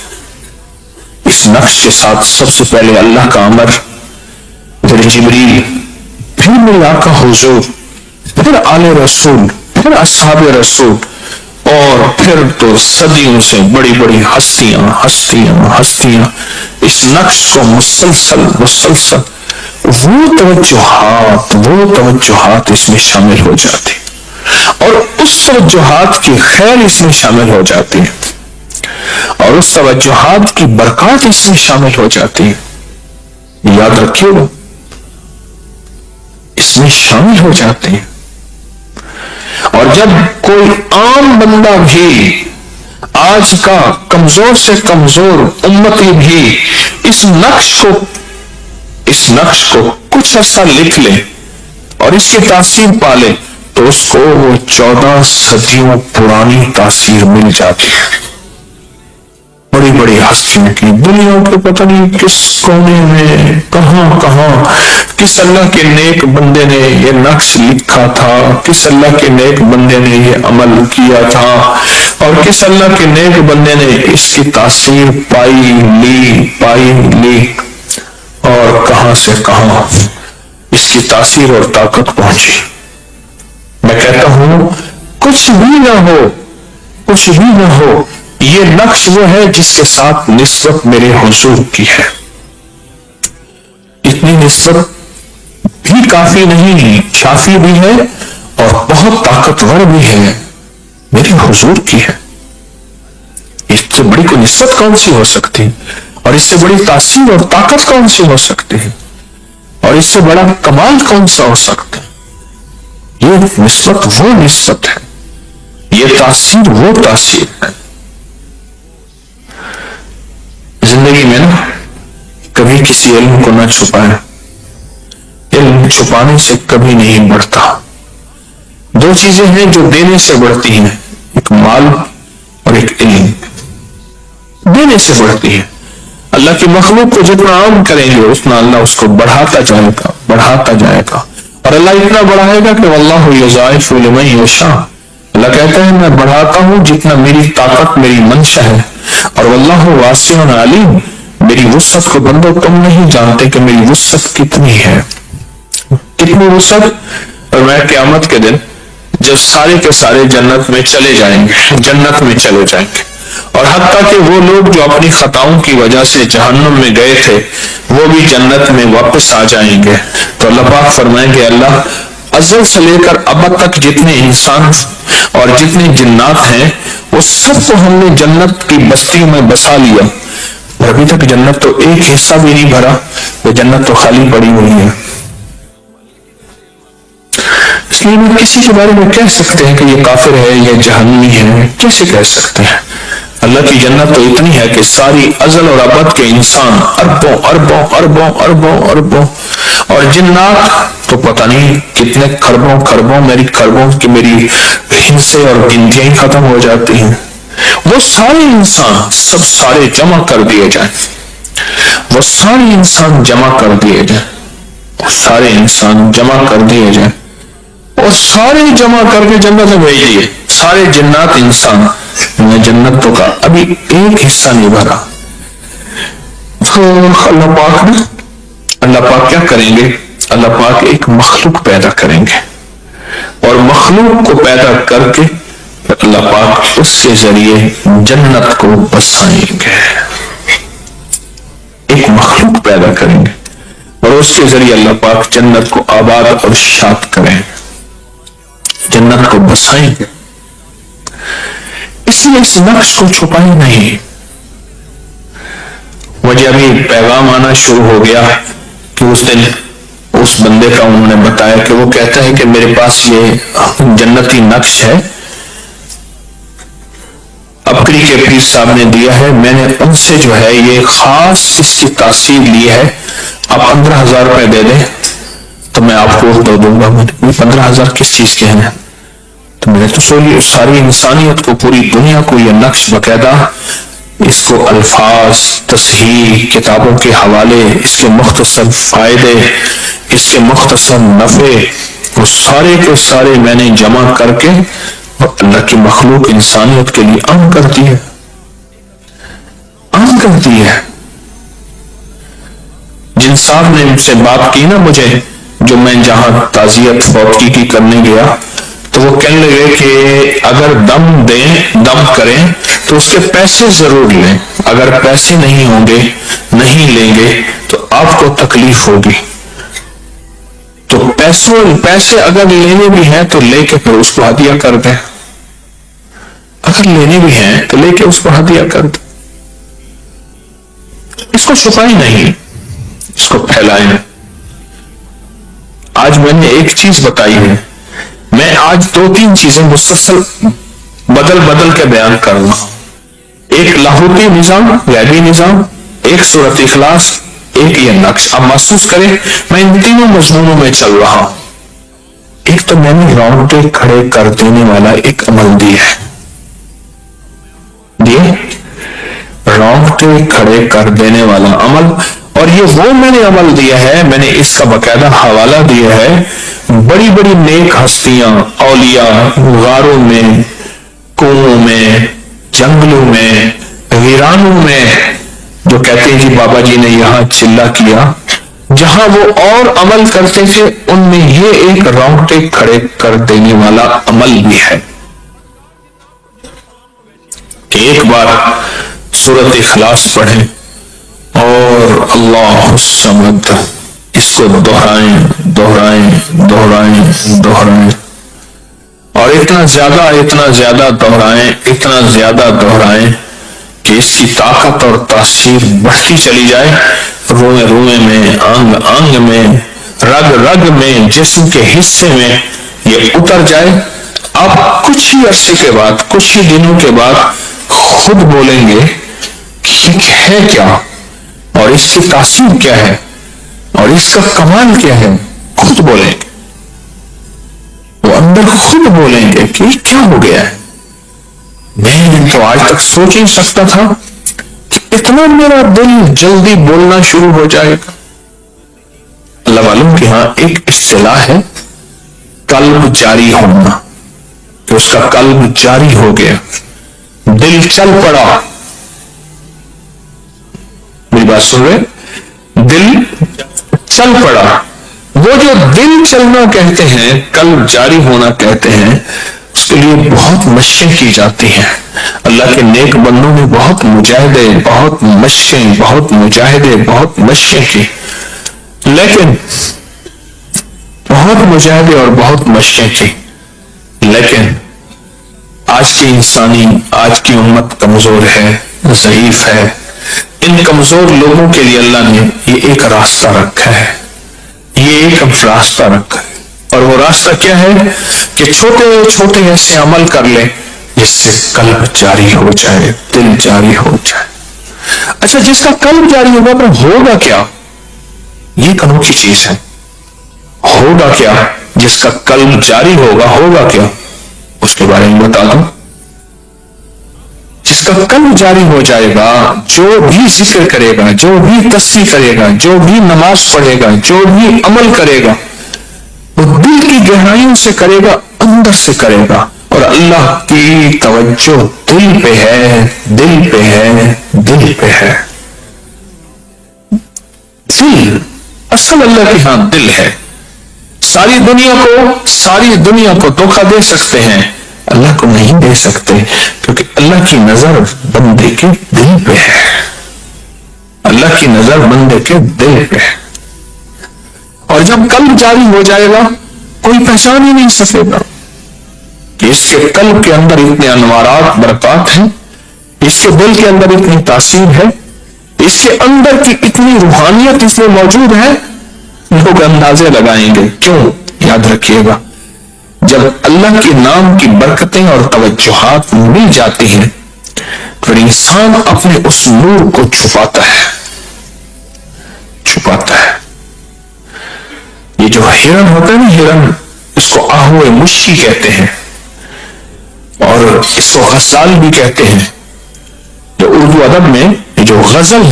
اس نقش کے ساتھ سب سے پہلے اللہ کا امر، پھر جبریل، پھر میرے آقا حضور، پھر آل رسول، پھر اصحاب رسول، اور پھر تو صدیوں سے بڑی بڑی ہستیاں اس نقش کو مسلسل وہ توجہات اس میں شامل ہو جاتی، اور اس توجہات کی خیر اس میں شامل ہو جاتی ہے، اور اس توجہات کی برکات اس میں شامل ہو جاتی ہے، یاد رکھیے گا، اس میں شامل ہو جاتے ہیں۔ اور جب کوئی عام بندہ بھی، آج کا کمزور سے کمزور امتی بھی اس نقش کو کچھ عرصہ لکھ لے اور اس کی تاثیر پالے، تو اس کو وہ 14 صدیوں پرانی تاثیر مل جاتی ہے۔ بڑی بڑی ہستیوں کی، دنیا کے پتہ نہیں کس کونے میں، کہاں کس اللہ کے نیک بندے نے یہ نقش لکھا تھا، کس اللہ کے نیک بندے نے یہ عمل کیا تھا، اور کس اللہ کے نیک بندے نے اس کی تاثیر پائی لی، اور کہاں کہاں سے کہاں اس کی تاثیر اور طاقت پہنچی. میں کہتا ہوں کچھ بھی نہ ہو، کچھ بھی نہ ہو، یہ نقش وہ ہے جس کے ساتھ نسبت میرے حضور کی ہے. اتنی نسبت بھی کافی نہیں، شافی بھی ہے اور بہت طاقتور بھی ہے، میرے حضور کی ہے. اس سے بڑی کوئی نسبت کون سی ہو سکتی، اور اس سے بڑی تاثیر اور طاقت کون سی ہو سکتی ہے، اور اس سے بڑا کمال کون سا ہو سکتا ہے. یہ نسبت وہ نسبت ہے، یہ تاثیر وہ تاثیر ہے. زندگی میں نا کبھی کسی علم کو نہ چھپائیں. علم چھپانے سے کبھی نہیں بڑھتا. دو چیزیں ہیں جو دینے سے بڑھتی ہیں، ایک مال اور ایک علم. دینے سے بڑھتی ہے. اللہ کی مخلوق کو جتنا عام کریں گے اتنا اللہ اس کو بڑھاتا جائے گا، بڑھاتا جائے گا. اور اللہ اتنا بڑھائے گا کہ واللہ یضاعف لمن یشاء. اللہ کہتا ہے میں بڑھاتا ہوں جتنا میری طاقت، میری منشا ہے. اور واللہ واسع علیم، میری وسعت کو بندو تم نہیں جانتے کہ میری وسعت کتنی ہے، کتنی وسعت. اور میں قیامت کے دن جب سارے کے سارے جنت میں چلے جائیں گے، جنت میں چلے جائیں گے، اور حتیٰ کہ وہ لوگ جو اپنی خطاؤں کی وجہ سے جہنم میں گئے تھے وہ بھی جنت میں واپس آ جائیں گے، تو اللہ پاک فرمائیں گے اللہ ازل سے لے کر اب تک جتنے انسان اور جتنے جنات ہیں وہ سب کو ہم نے جنت کی بستیوں میں بسا لیا، اور ابھی تک جنت تو ایک حصہ بھی نہیں بھرا، وہ جنت تو خالی پڑی ہوئی ہے. اس لیے ہم کسی کے بارے میں کہہ سکتے ہیں کہ یہ کافر ہے، یہ جہنمی ہے، کیسے کہہ سکتے ہیں؟ اللہ کی جنت تو اتنی ہے کہ ساری ازل اور ابد کے انسان اربوں اربوں اربوں اربوں اربوں، اور جنات تو پتہ نہیں کتنے کھربوں کھربوں، میری کھربوں کی میری ہندسے اور گنتیاں ہی ختم ہو جاتی ہیں. وہ سارے انسان سب سارے جمع کر دیے جائیں، وہ سارے انسان جمع کر دیے جائیں، وہ سارے انسان جمع کر دیے جائیں اور سارے جمع کر کے جنت میں بھیج دیے. سارے جنات انسان میں جنت تو کا ابھی ایک حصہ نہیں بھرا. تو اللہ پاک کیا کریں گے؟ اللہ پاک ایک مخلوق پیدا کریں گے، اور مخلوق کو پیدا کر کے اللہ پاک اس کے ذریعے جنت کو بسائیں گے. ایک مخلوق پیدا کریں گے اور اس کے ذریعے اللہ پاک جنت کو آباد اور شاد کریں گے، جنت کو بسائیں گے. اس لیے اس نقش کو چھپائیں نہیں. مجھے ابھی پیغام آنا شروع ہو گیا کہ اس دن اس بندے کا انہوں نے بتایا کہ وہ کہتا ہے کہ میرے پاس یہ جنتی نقش ہے، اپری کے پیر صاحب نے دیا ہے، میں نے ان سے جو ہے یہ خاص اس کی تاثیر لی ہے، آپ 15,000 روپے دے دیں تو میں آپ کو دے دوں گا. 15,000 کس چیز کے ہیں؟ تو میں نے تو ساری انسانیت کو، پوری دنیا کو یہ نقش باقاعدہ اس کو الفاظ، تصحیح، کتابوں کے حوالے، اس کے مختصر فائدے، اس کے مختصر نفع، وہ سارے کے سارے میں نے جمع کر کے اللہ کی مخلوق انسانیت کے لیے عام کر دی ہے، عام کر دی ہے. جن صاحب نے مجھ سے بات کی نا مجھے، جو میں جہاں تعزیت فوتگی کی کرنے گیا، تو وہ کہنے لگے کہ اگر دم دیں، دم کریں تو اس کے پیسے ضرور لیں، اگر پیسے نہیں ہوں گے، نہیں لیں گے تو آپ کو تکلیف ہوگی. تو پیسے اگر لینے بھی ہیں تو لے کے پھر اس کو ہدیہ کر دیں، اگر لینے بھی ہیں تو لے کے اس کو ہدیہ کر دیں. اس کو چھپائیں نہیں، اس کو پھیلائیں. آج میں نے ایک چیز بتائی ہے، میں آج 2-3 چیزیں مسلسل بدل کے بیان کر رہا ہوں. ایک لاہوتی نظام، غیبی نظام، ایک سورۃ اخلاص، ایک یہ نقش. اب محسوس کریں میں ان تینوں مضمونوں میں چل رہا ہوں. ایک تو میں نے رونگٹے کھڑے کر دینے والا ایک عمل دیا ہے، رونگٹے کھڑے کر دینے والا عمل، اور یہ وہ میں نے عمل دیا ہے، میں نے اس کا باقاعدہ حوالہ دیا ہے. بڑی بڑی نیک ہستیاں، اولیاء غاروں میں، کنووں میں، جنگلوں میں، ویرانوں میں، جو کہتے ہیں جی بابا جی نے یہاں چلہ کیا، جہاں وہ اور عمل کرتے تھے ان میں یہ ایک رونگٹے کھڑے کر دینے والا عمل بھی ہے کہ ایک بار سورۃ اخلاص پڑھیں اور اللہ الصمد اس کو دہرائیں دہرائیں دہرائیں دہرائیں اور اتنا زیادہ دہرائیں اتنا زیادہ دہرائیں کہ اس کی طاقت اور تاثیر بڑھتی چلی جائے، روئے روئے میں، انگ انگ میں، رگ رگ میں، جسم کے حصے میں یہ اتر جائے۔ آپ کچھ ہی عرصے کے بعد، کچھ ہی دنوں کے بعد خود بولیں گے کہ یہ ہے کیا اور اس کی تاثیر کیا ہے اور اس کا کمال کیا ہے، خود بولیں گے، وہ اندر خود بولیں گے کہ یہ کیا ہو گیا ہے۔ میں تو آج تک سوچ نہیں سکتا تھا کہ اتنا میرا دل جلدی بولنا شروع ہو جائے گا۔ اللہ والوں کے ہاں ایک اصطلاح ہے قلب جاری ہونا، کہ اس کا قلب جاری ہو گیا، دل چل پڑا۔ میری بات سن رہے؟ دل چل پڑا۔ وہ جو دل چلنا کہتے ہیں، قلب جاری ہونا کہتے ہیں، اس کے لیے بہت مشقیں کی جاتی ہیں۔ اللہ کے نیک بندوں نے بہت مجاہدے، بہت مشقیں، بہت مجاہدے، بہت مشقیں کی، لیکن بہت مجاہدے اور بہت مشقیں کی، لیکن آج کی انسانی، آج کی امت کمزور ہے، ضعیف ہے۔ ان کمزور لوگوں کے لیے اللہ نے یہ ایک راستہ رکھا ہے، یہ ایک راستہ رکھا ہے، اور وہ راستہ کیا ہے کہ چھوٹے چھوٹے ایسے عمل کر لیں جس سے قلب جاری ہو جائے، دل جاری ہو جائے۔ اچھا، جس کا قلب جاری ہوگا تو ہوگا کیا؟ یہ ایک انوکھی چیز ہے۔ ہوگا کیا؟ جس کا قلب جاری ہوگا کیا؟ اس کے بارے میں بتا دوں۔ جس کا قلب جاری ہو جائے گا، جو بھی ذکر کرے گا، جو بھی تسبیح کرے گا، جو بھی نماز پڑھے گا، جو بھی عمل کرے گا، وہ دل کی گہرائیوں سے کرے گا، اندر سے کرے گا، اور اللہ کی توجہ دل پہ ہے، دل پہ ہے، دل پہ ہے۔ دل اصل اللہ کے ہاں دل ہے۔ ساری دنیا کو دھوکہ دے سکتے ہیں، اللہ کو نہیں دے سکتے، کیونکہ اللہ کی نظر بندے کے دل پہ ہے۔ اللہ کی نظر بندے کے دل پہ ہے، اور جب قلب جاری ہو جائے گا کوئی پہچان ہی نہیں سکے گا کہ اس کے قلب کے اندر اتنے انوارات برکات ہیں، اس کے دل کے اندر اتنی تاثیر ہے، اس کے اندر کی اتنی روحانیت اس میں موجود ہے۔ لوگ اندازے لگائیں گے، کیوں؟ یاد رکھیے گا، جب اللہ کے نام کی برکتیں اور توجہات مل جاتی ہیں پھر انسان اپنے اس نور کو چھپاتا ہے۔ یہ جو ہرن ہوتا ہے نا، ہرن، اس کو آہوئے مشی کہتے ہیں، اور اس کو غزال بھی کہتے ہیں۔ جو اردو ادب میں جو غزل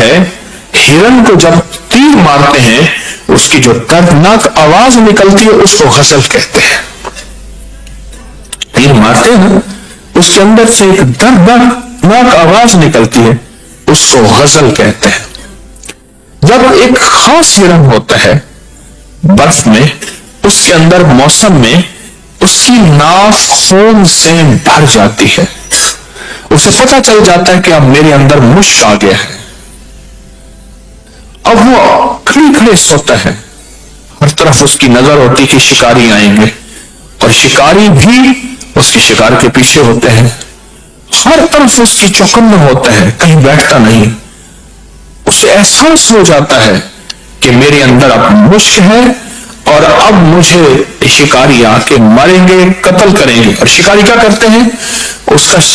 ہے، ہرن کو جب تیر مارتے ہیں اس کی جو دردناک آواز نکلتی ہے اس کو غزل کہتے ہیں۔ تیر مارتے ہیں اس کے اندر سے ایک دردناک آواز نکلتی ہے، اس کو غزل کہتے ہیں۔ جب ایک خاص ہرن ہوتا ہے برف میں، اس کے اندر موسم میں اس کی ناف خون سے بھر جاتی ہے، اسے پتہ چل جاتا ہے کہ اب میرے اندر مشک آ گیا ہے، اب وہ کھڑے سوتا ہے، ہر طرف اس کی نظر ہوتی کہ شکاری آئیں گے، اور شکاری بھی اس کے شکار کے پیچھے ہوتے ہیں، ہر طرف اس کی چوکنا ہوتا ہے، کہیں بیٹھتا نہیں۔ اسے احساس ہو جاتا ہے کہ میرے اندر اب مشک ہے اور اب مجھے شکاری آ کے ماریں گے، قتل کریں گے۔ اور شکاری کیا کرتے ہیں؟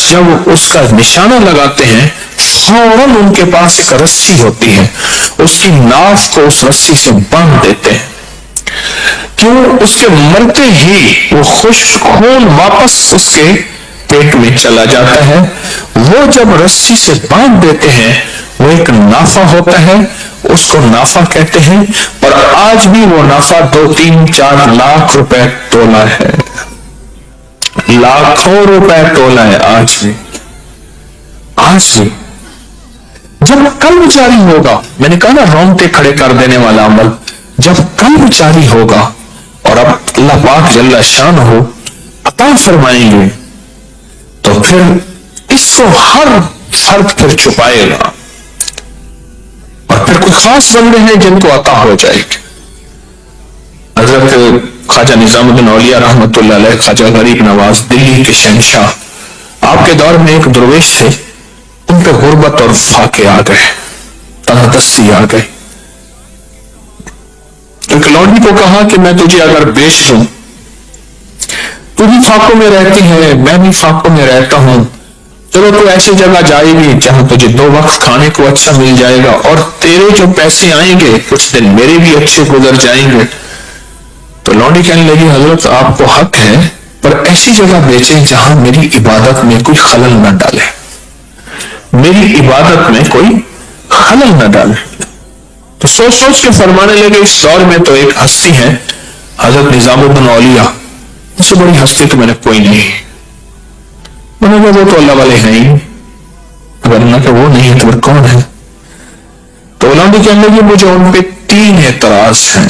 جب اس کا نشانہ لگاتے ہیں فوراً ان کے پاس ایک رسی ہوتی ہے، اس کی ناف کو اس رسی سے باندھ دیتے ہیں۔ کیوں؟ اس کے مرتے ہی وہ خشک خون واپس اس کے پیٹ میں چلا جاتا ہے۔ وہ جب رسی سے باندھ دیتے ہیں وہ ایک نافہ ہوتا ہے، اس کو نافہ کہتے ہیں، اور آج بھی وہ نافہ 2, 3, 4 لاکھ روپے تولا ہے، لاکھوں روپے تولا ہے آج بھی۔ جب قلب جاری ہوگا، میں نے کہا نا رونگٹے کھڑے کر دینے والا عمل، جب قلب جاری ہوگا اور اب اللہ پاک جل شان ہو عطا فرمائیں گے تو پھر اس کو ہر فرد پھر چھپائے گا، اور پھر کوئی خاص بندے ہیں جن کو عطا ہو جائے گی۔ حضرت خواجہ نظام الدین اولیاء رحمۃ اللہ علیہ، خواجہ غریب نواز دلی کے شہنشاہ، آپ کے دور میں ایک درویش تھے، ان پہ غربت اور فاقے آ گئے، تنہا دستی آ گئی۔ ایک لونڈی کو کہا کہ میں تجھے اگر بیچ دوں، تو بھی فاقوں میں رہتی ہے، میں بھی فاقوں میں رہتا ہوں، چلو تو ایسی جگہ جائے گی جہاں تجھے 2 وقت کھانے کو اچھا مل جائے گا، اور تیرے جو پیسے آئیں گے کچھ دن میرے بھی اچھے گزر جائیں گے۔ تو لونڈی کہنے لگی حضرت آپ کو حق ہے، پر ایسی جگہ بیچیں جہاں میری عبادت میں کوئی خلل نہ ڈالے، میری عبادت میں کوئی خلل نہ ڈالے۔ تو سوچ سوچ کے فرمانے لگے اس دور میں تو ایک ہستی ہے حضرت نظام الدین اولیاء، اس سے بڑی ہستی تو میں نے کوئی نہیں۔ انہوں نے کہا وہ تو اللہ والے ہیں ہی، اگر اللہ کہ وہ نہیں ہے تو پھر کون ہے؟ تو لونڈی کہنے لگی مجھے ان پہ 3 اعتراض ہیں،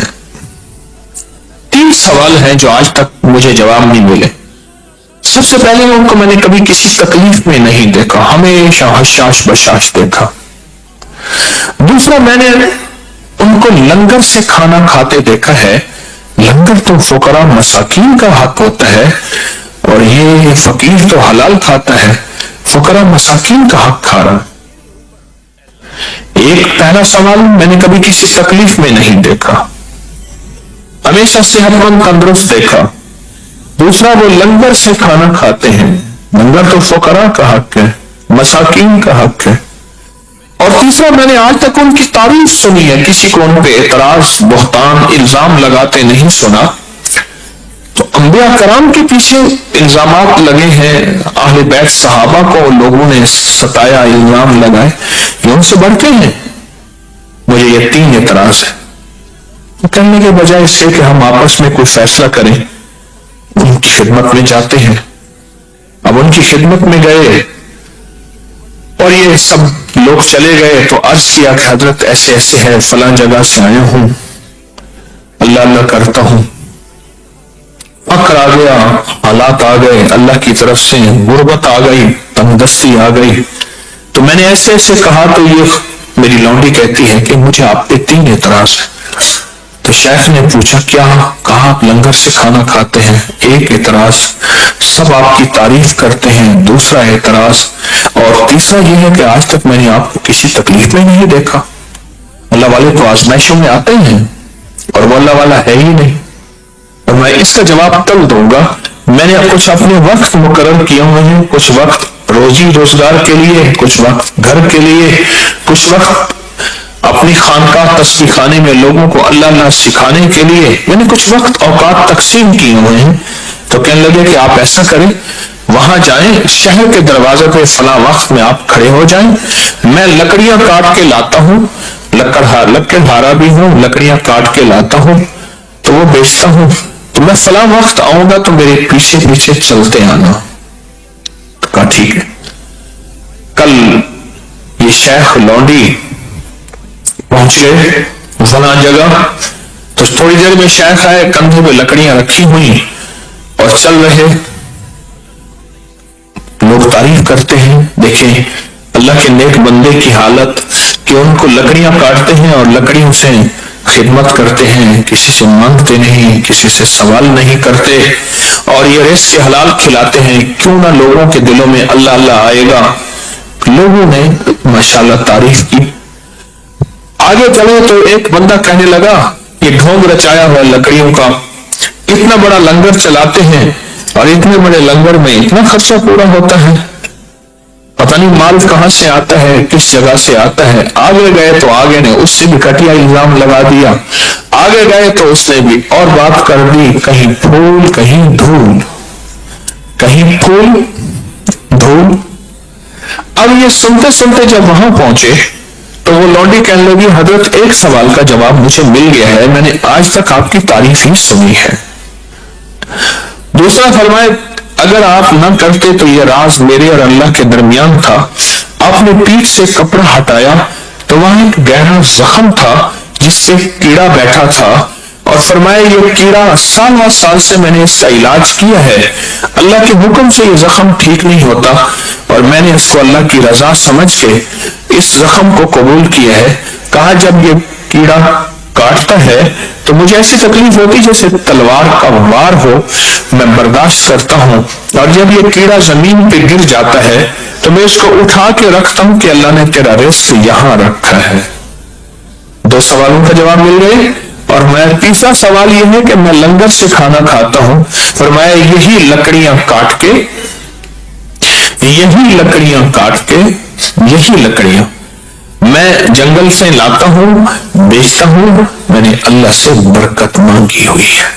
3 سوال ہیں جو آج تک مجھے جواب نہیں ملے۔ سب سے پہلے ان کو میں نے کبھی کسی تکلیف میں نہیں دیکھا، ہمیشہ حشاش بشاش دیکھا۔ دوسرا، میں نے ان کو لنگر سے کھانا کھاتے دیکھا ہے، لنگر تو فقراء مساکین کا حق ہوتا ہے، اور یہ فقیر تو حلال کھاتا ہے، فقراء مساکین کا حق کھا رہا۔ ایک پہلا سوال، میں نے کبھی کسی تکلیف میں نہیں دیکھا، ہمیشہ صحت مند تندرست دیکھا۔ دوسرا، وہ لنگر سے کھانا کھاتے ہیں، لنگر تو فقراء کا حق ہے، مساکین کا حق ہے۔ اور تیسرا، میں نے آج تک ان کی تعریف سنی ہے، کسی کو ان پہ اعتراض، بہتان، الزام لگاتے نہیں سنا۔ تو انبیاء کرام کے پیچھے الزامات لگے ہیں، اہل بیت صحابہ کو لوگوں نے ستایا، الزام لگائے، یہ ان سے بڑھ کے ہیں۔ مجھے یہ 3 اعتراض ہے۔ کہنے کے بجائے اس سے کہ ہم آپس میں کوئی فیصلہ کریں، ان کی خدمت میں جاتے ہیں۔ اب ان کی خدمت میں گئے اور یہ سب لوگ چلے گئے تو عرض کیا کہ حضرت ایسے ایسے ہے، فلاں جگہ سے آیا ہوں، اللہ اللہ کرتا ہوں، فقر آ گیا، حالات آ گئے، اللہ کی طرف سے غربت آ گئی، تنگدستی آ گئی، تو میں نے ایسے ایسے کہا۔ تو یہ میری لونڈی کہتی ہے کہ مجھے آپ پہ 3 اعتراض ہے۔ تو شیخ نے پوچھا کیا؟ کہا آپ لنگر سے کھانا کھاتے ہیں، ایک اعتراض، سب آپ کی تعریف کرتے ہیں، دوسرا اعتراض، اور تیسرا یہ ہے کہ آج تک میں نے آپ کو کسی تکلیف میں نہیں دیکھا۔ اللہ والے تو آزمائشوں میں آتے ہیں اور وہ اللہ والا ہے ہی نہیں۔ اور میں اس کا جواب تب دوں گا، میں نے کچھ اپنے وقت مقرر کیے ہوئے ہیں، کچھ وقت روزی روزگار کے لیے، کچھ وقت گھر کے لیے، کچھ وقت اپنی خانقاہ تسبیح خانے میں لوگوں کو اللہ اللہ سکھانے کے لیے، میں نے کچھ وقت اوقات تقسیم کیے ہوئے ہیں۔ تو کہنے لگے کہ آپ ایسا کریں، وہاں جائیں، شہر کے دروازے پہ فلاں وقت میں آپ کھڑے ہو جائیں، میں لکڑیاں کاٹ کے لاتا ہوں، لکڑہارا بھی ہوں، لکڑیاں کاٹ کے لاتا ہوں، تو وہ بیچتا ہوں، تو میں فلاں وقت آؤں گا تو میرے پیچھے پیچھے چلتے آنا۔ تو کہا ٹھیک ہے۔ کل یہ شیخ لونڈی پہنچ گئے فلاں جگہ، تو تھوڑی دیر میں شیخ آئے، کندھے پہ لکڑیاں رکھی ہوئی اور چل رہے۔ لوگ تعریف کرتے ہیں، دیکھیں اللہ کے نیک بندے کی حالت کہ ان کو لکڑیاں کاٹتے ہیں اور لکڑیوں سے خدمت کرتے ہیں، کسی سے مانگتے نہیں، کسی سے سوال نہیں کرتے، اور یہ رزق حلال کھلاتے ہیں۔ کیوں نہ لوگوں کے دلوں میں اللہ اللہ آئے گا۔ لوگوں نے ماشاءاللہ تعریف کی۔ آگے چلے تو ایک بندہ کہنے لگا یہ ڈھونگ رچایا ہوا لکڑیوں کا، اتنا بڑا لنگر چلاتے ہیں اور اتنے بڑے لنگر میں اتنا خرچہ پورا ہوتا ہے، پتہ نہیں مال کہاں سے آتا ہے، کس جگہ سے آتا ہے۔ آگے گئے تو آگے نے اس سے بھی گھٹیا الزام لگا دیا، آگے گئے تو اس نے بھی اور بات کر دی، کہیں پھول کہیں دھول، کہیں پھول دھول۔ اب یہ سنتے سنتے جب وہاں پہنچے تو وہ لونڈی کہنے لگی حضرت ایک سوال کا جواب مجھے مل گیا ہے، میں نے آج تک آپ کی تعریف ہی سنی ہے۔ دوسرا فرمائے اگر آپ نہ کرتے تو یہ راز میرے اور اللہ کے درمیان تھا، آپ نے پیٹھ سے کپڑا ہٹایا تو وہاں ایک گہرا زخم تھا جس پہ کیڑا بیٹھا تھا، اور فرمایا یہ کیڑا سال سے میں نے اس کا علاج کیا ہے، اللہ کے حکم سے یہ زخم ٹھیک نہیں ہوتا، اور میں نے اس کو اللہ کی رضا سمجھ کے اس زخم کو قبول کیا ہے۔ کہا جب یہ کیڑا کاٹتا ہے تو مجھے ایسی تکلیف ہوتی جیسے تلوار کا وار ہو، میں برداشت کرتا ہوں، اور جب یہ کیڑا زمین پہ گر جاتا ہے تو میں اس کو اٹھا کے رکھتا ہوں کہ اللہ نے تیرا رزق یہاں رکھا ہے۔ 2 سوالوں کا جواب مل گئے، اور میں تیسرا سوال یہ ہے کہ میں لنگر سے کھانا کھاتا ہوں، فرمایا یہی لکڑیاں کاٹ کے یہی لکڑیاں میں جنگل سے لاتا ہوں، بیچتا ہوں، میں نے اللہ سے برکت مانگی ہوئی ہے،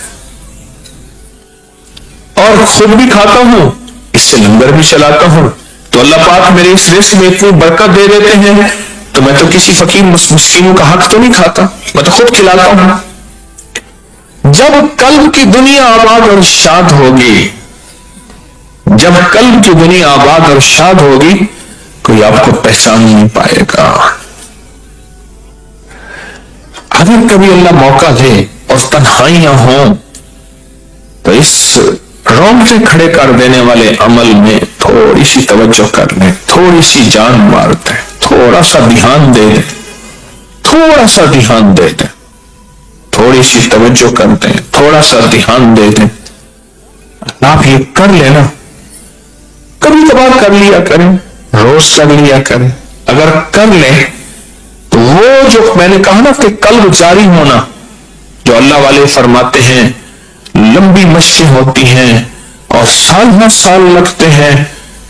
اور خود بھی کھاتا ہوں، اس سے لنگر بھی چلاتا ہوں، تو اللہ پاک میرے اس رزق میں اتنی برکت دے دیتے ہیں، تو میں تو کسی فقیر مسکینوں کا حق تو نہیں کھاتا، میں تو خود کھلاتا ہوں۔ جب قلب کی دنیا آباد اور شاد ہوگی، کوئی آپ کو پہچان نہیں پائے گا۔ اگر کبھی اللہ موقع دے اور تنہائیاں ہوں تو اس رونگٹے کھڑے کر دینے والے عمل میں تھوڑی سی توجہ کر لیں، تھوڑی سی جان مار دیں، تھوڑا سا دھیان دے دیں، تھوڑی سی توجہ کر دیں، تھوڑا سا دھیان دے دیں۔ آپ یہ کر لینا، کبھی کبھار کر لیا کریں، روز کر لیا کریں، اگر کر لیں تو وہ جو میں نے کہا نا کہ قلب جاری ہونا، جو اللہ والے فرماتے ہیں لمبی مشقیں ہوتی ہیں اور سال لگتے ہیں،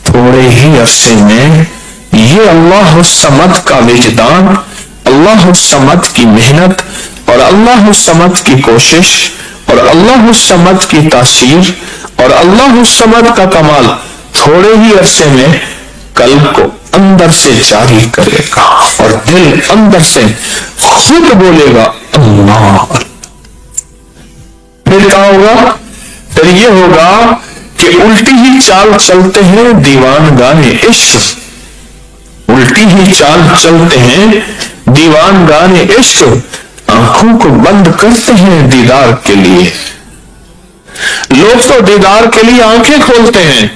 تھوڑے ہی عرصے میں یہ اللہ الصمد کا وجدان، اللہ الصمد کی محنت اور اللہ الصمد کی کوشش اور اللہ الصمد کی تاثیر اور اللہ الصمد کا کمال تھوڑے ہی عرصے میں قلب کو اندر سے جاری کرے گا، اور دل اندر سے خود بولے گا اللہ۔ پھر کیا ہوگا؟ پھر یہ ہوگا کہ الٹی ہی چال چلتے ہیں دیوان گانے عشق، الٹی ہی چال چلتے ہیں دیوان گانے عشق، آنکھوں کو بند کرتے ہیں دیدار کے لیے۔ لوگ تو دیدار کے لیے آنکھیں کھولتے ہیں،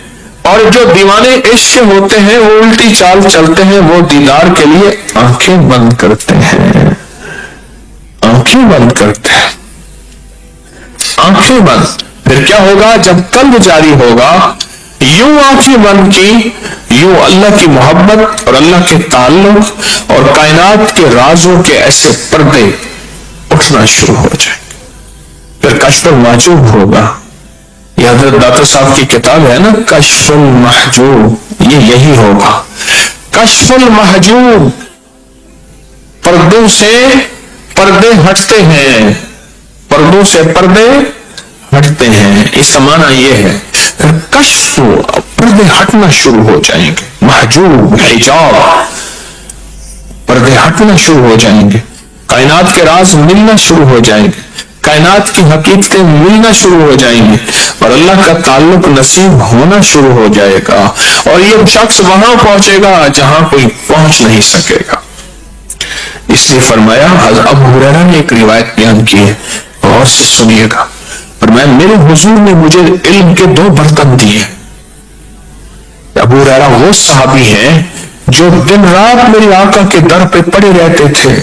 اور جو دیوانے عشق ہوتے ہیں وہ الٹی چال چلتے ہیں، وہ دیدار کے لیے آنکھیں بند کرتے ہیں، آنکھیں بند کرتے ہیں، آنکھیں بند۔ پھر کیا ہوگا؟ جب قلب جاری ہوگا، یوں آنکھیں بند کی، یوں اللہ کی محبت اور اللہ کے تعلق اور کائنات کے رازوں کے ایسے پردے اٹھنا شروع ہو جائیں گے۔ پھر کشف المحجوب ہوگا، یہ حضرت داتا صاحب کی کتاب ہے نا کشف المحجوب، یہی ہوگا کشف المحجوب۔ پردوں سے پردے ہٹتے ہیں، پردوں سے پردے ہٹتے ہیں، اس کا معنی یہ ہے پھر کشف، پردے ہٹنا شروع ہو جائیں گے، محجوب حجاب، پردے ہٹنا شروع ہو جائیں گے، کائنات کے راز ملنا شروع ہو جائیں گے، کائنات کی حقیقتیں ملنا شروع ہو جائیں گی، اور اللہ کا تعلق نصیب ہونا شروع ہو جائے گا، اور یہ شخص وہاں پہنچے گا جہاں کوئی پہنچ نہیں سکے گا۔ اس لیے فرمایا، حضرت ابو ہریرہ نے ایک روایت بیان کی ہے، غور سے سنیے گا، فرمایا میرے حضور نے مجھے علم کے 2 برتن دیے۔ ابو ہریرہ وہ صحابی ہیں جو دن رات میرے آقا کے در پہ پڑے رہتے تھے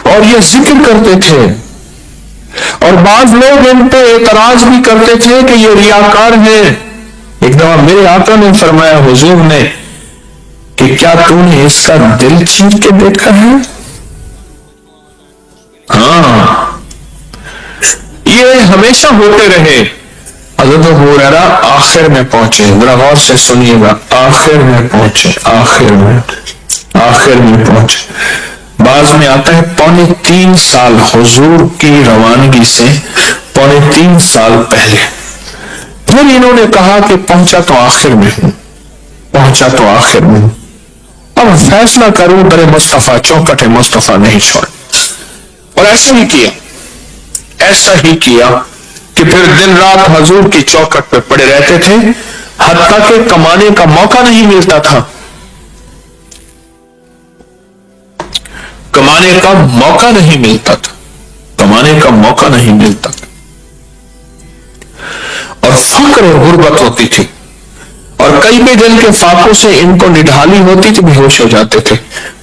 اور یہ ذکر کرتے تھے، اور بعض لوگ ان پہ اعتراض بھی کرتے تھے کہ یہ ریاکار ہیں۔ ایک دفعہ میرے آقا نے فرمایا حضور نے کہ کیا تو نے اس کا دل چیر کے دیکھا ہے؟ ہاں، یہ ہمیشہ ہوتے رہے۔ حضرت ابو ہریرہ آخر میں پہنچے، ذرا غور سے سنیے گا، آخر میں پہنچے، آخر میں پہنچے۔ بعض میں آتا ہے 3.25 سال حضور کی روانگی سے 3.25 سال پہلے۔ پھر انہوں نے کہا کہ پہنچا تو آخر میں ہوں، پہنچا تو آخر میں ہوں، اب فیصلہ کروں در مصطفیٰ، چوکٹ مصطفیٰ نہیں چھوڑ۔ اور ایسا ہی کیا کہ پھر دن رات حضور کی چوکٹ پہ پڑے رہتے تھے، حتیٰ کہ کمانے کا موقع نہیں ملتا تھا، کمانے کا موقع نہیں ملتا تھا، کمانے کا موقع نہیں ملتا تھا، اور فقر اور غربت ہوتی تھی، اور کئی بھی دن کے فاقوں سے ان کو نڈھالی ہوتی تھی، بے ہوش ہو جاتے تھے۔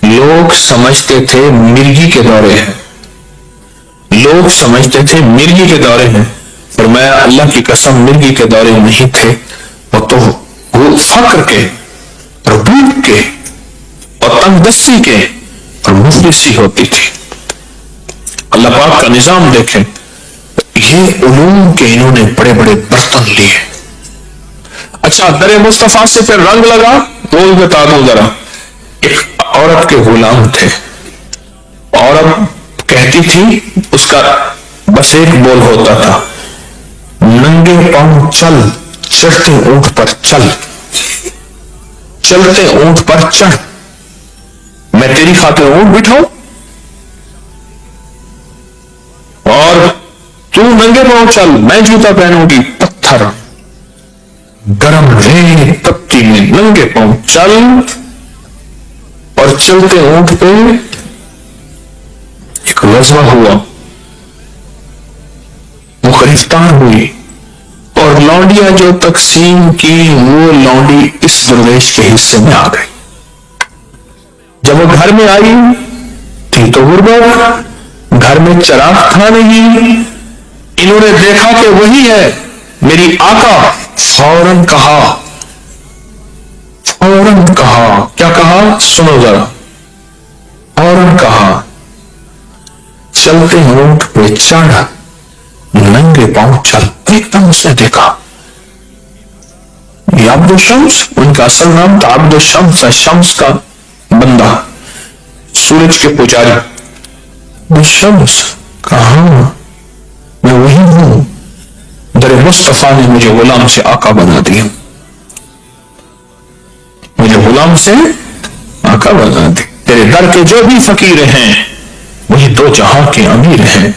لوگ سمجھتے تھے مرگی کے دورے ہیں، لوگ سمجھتے تھے مرگی کے دورے ہیں۔ فرمایا اللہ کی قسم مرگی کے دورے نہیں تھے، وہ تو وہ فقر کے اور بھوک کے اور تنگ دستی کے اور مفلسی ہوتی تھی۔ اللہ پاک کا نظام دیکھیں، یہ علوم کے انہوں نے بڑے بڑے برتن لیے۔ اچھا، در مصطفیٰ سے پھر رنگ لگا، وہ بھی بتا دوں ذرا۔ ایک عورت کے غلام تھے، عورت کہتی تھی، اس کا بس ایک بول ہوتا تھا، ننگے پاؤں چل، چڑھتے اونٹ پر چل، چلتے اونٹ پر چڑھ، میں تیری خاطر اونٹ بٹھاؤں اور تو ننگے پاؤں چل، میں جوتا پہنوں گی، پتھر گرم ریت تپتی میں ننگے پاؤں چل، اور چلتے اونٹ پہ ایک غزوہ ہوا، وہ گرفتار ہوئی، اور لونڈیاں جو تقسیم کی وہ لونڈی اس درویش کے حصے میں آ گئی۔ جب وہ گھر میں آئی تھی تو غربت، گھر میں چراغ تھا نہیں، انہوں نے دیکھا کہ وہی ہے میری آقا، فوراً کہا، فوراً کہا، کیا کہا سنو ذرا، فوراً کہا چلتے اونٹ پہ چڑھ، ننگے پاؤں چل۔ ایک دم اس نے دیکھا یہ عبد الشمس، ان کا اصل نام تھا عبد الشمس، شمس کا بندہ، سورج کے پجاری۔ عبد الشمس کہاں؟ میں وہی ہوں، در مصطفیٰ نے مجھے غلام سے آقا بنا دیا، مجھے غلام سے آقا بنا دی۔ تیرے در کے جو بھی فقیر ہیں وہی دو جہاں کے امیر ہیں،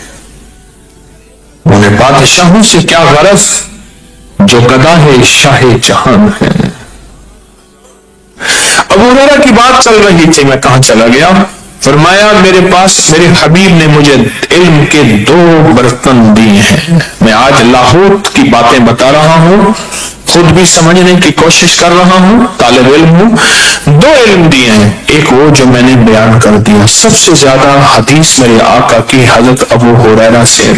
انہیں بادشاہوں سے کیا غرض جو گدا ہے شاہ جہان ہے۔ ابو ہریرہ کی بات چل رہی تھی، میں کہاں چلا گیا؟ فرمایا میرے پاس میرے حبیب نے مجھے علم کے 2 برتن دیے ہیں، میں آج لاہوت کی باتیں بتا رہا ہوں، خود بھی سمجھنے کی کوشش کر رہا ہوں، طالب علم ہوں۔ 2 علم دیے ہیں، ایک وہ جو میں نے بیان کر دیا، سب سے زیادہ حدیث میرے آقا کی حضرت ابو ہریرہ سے،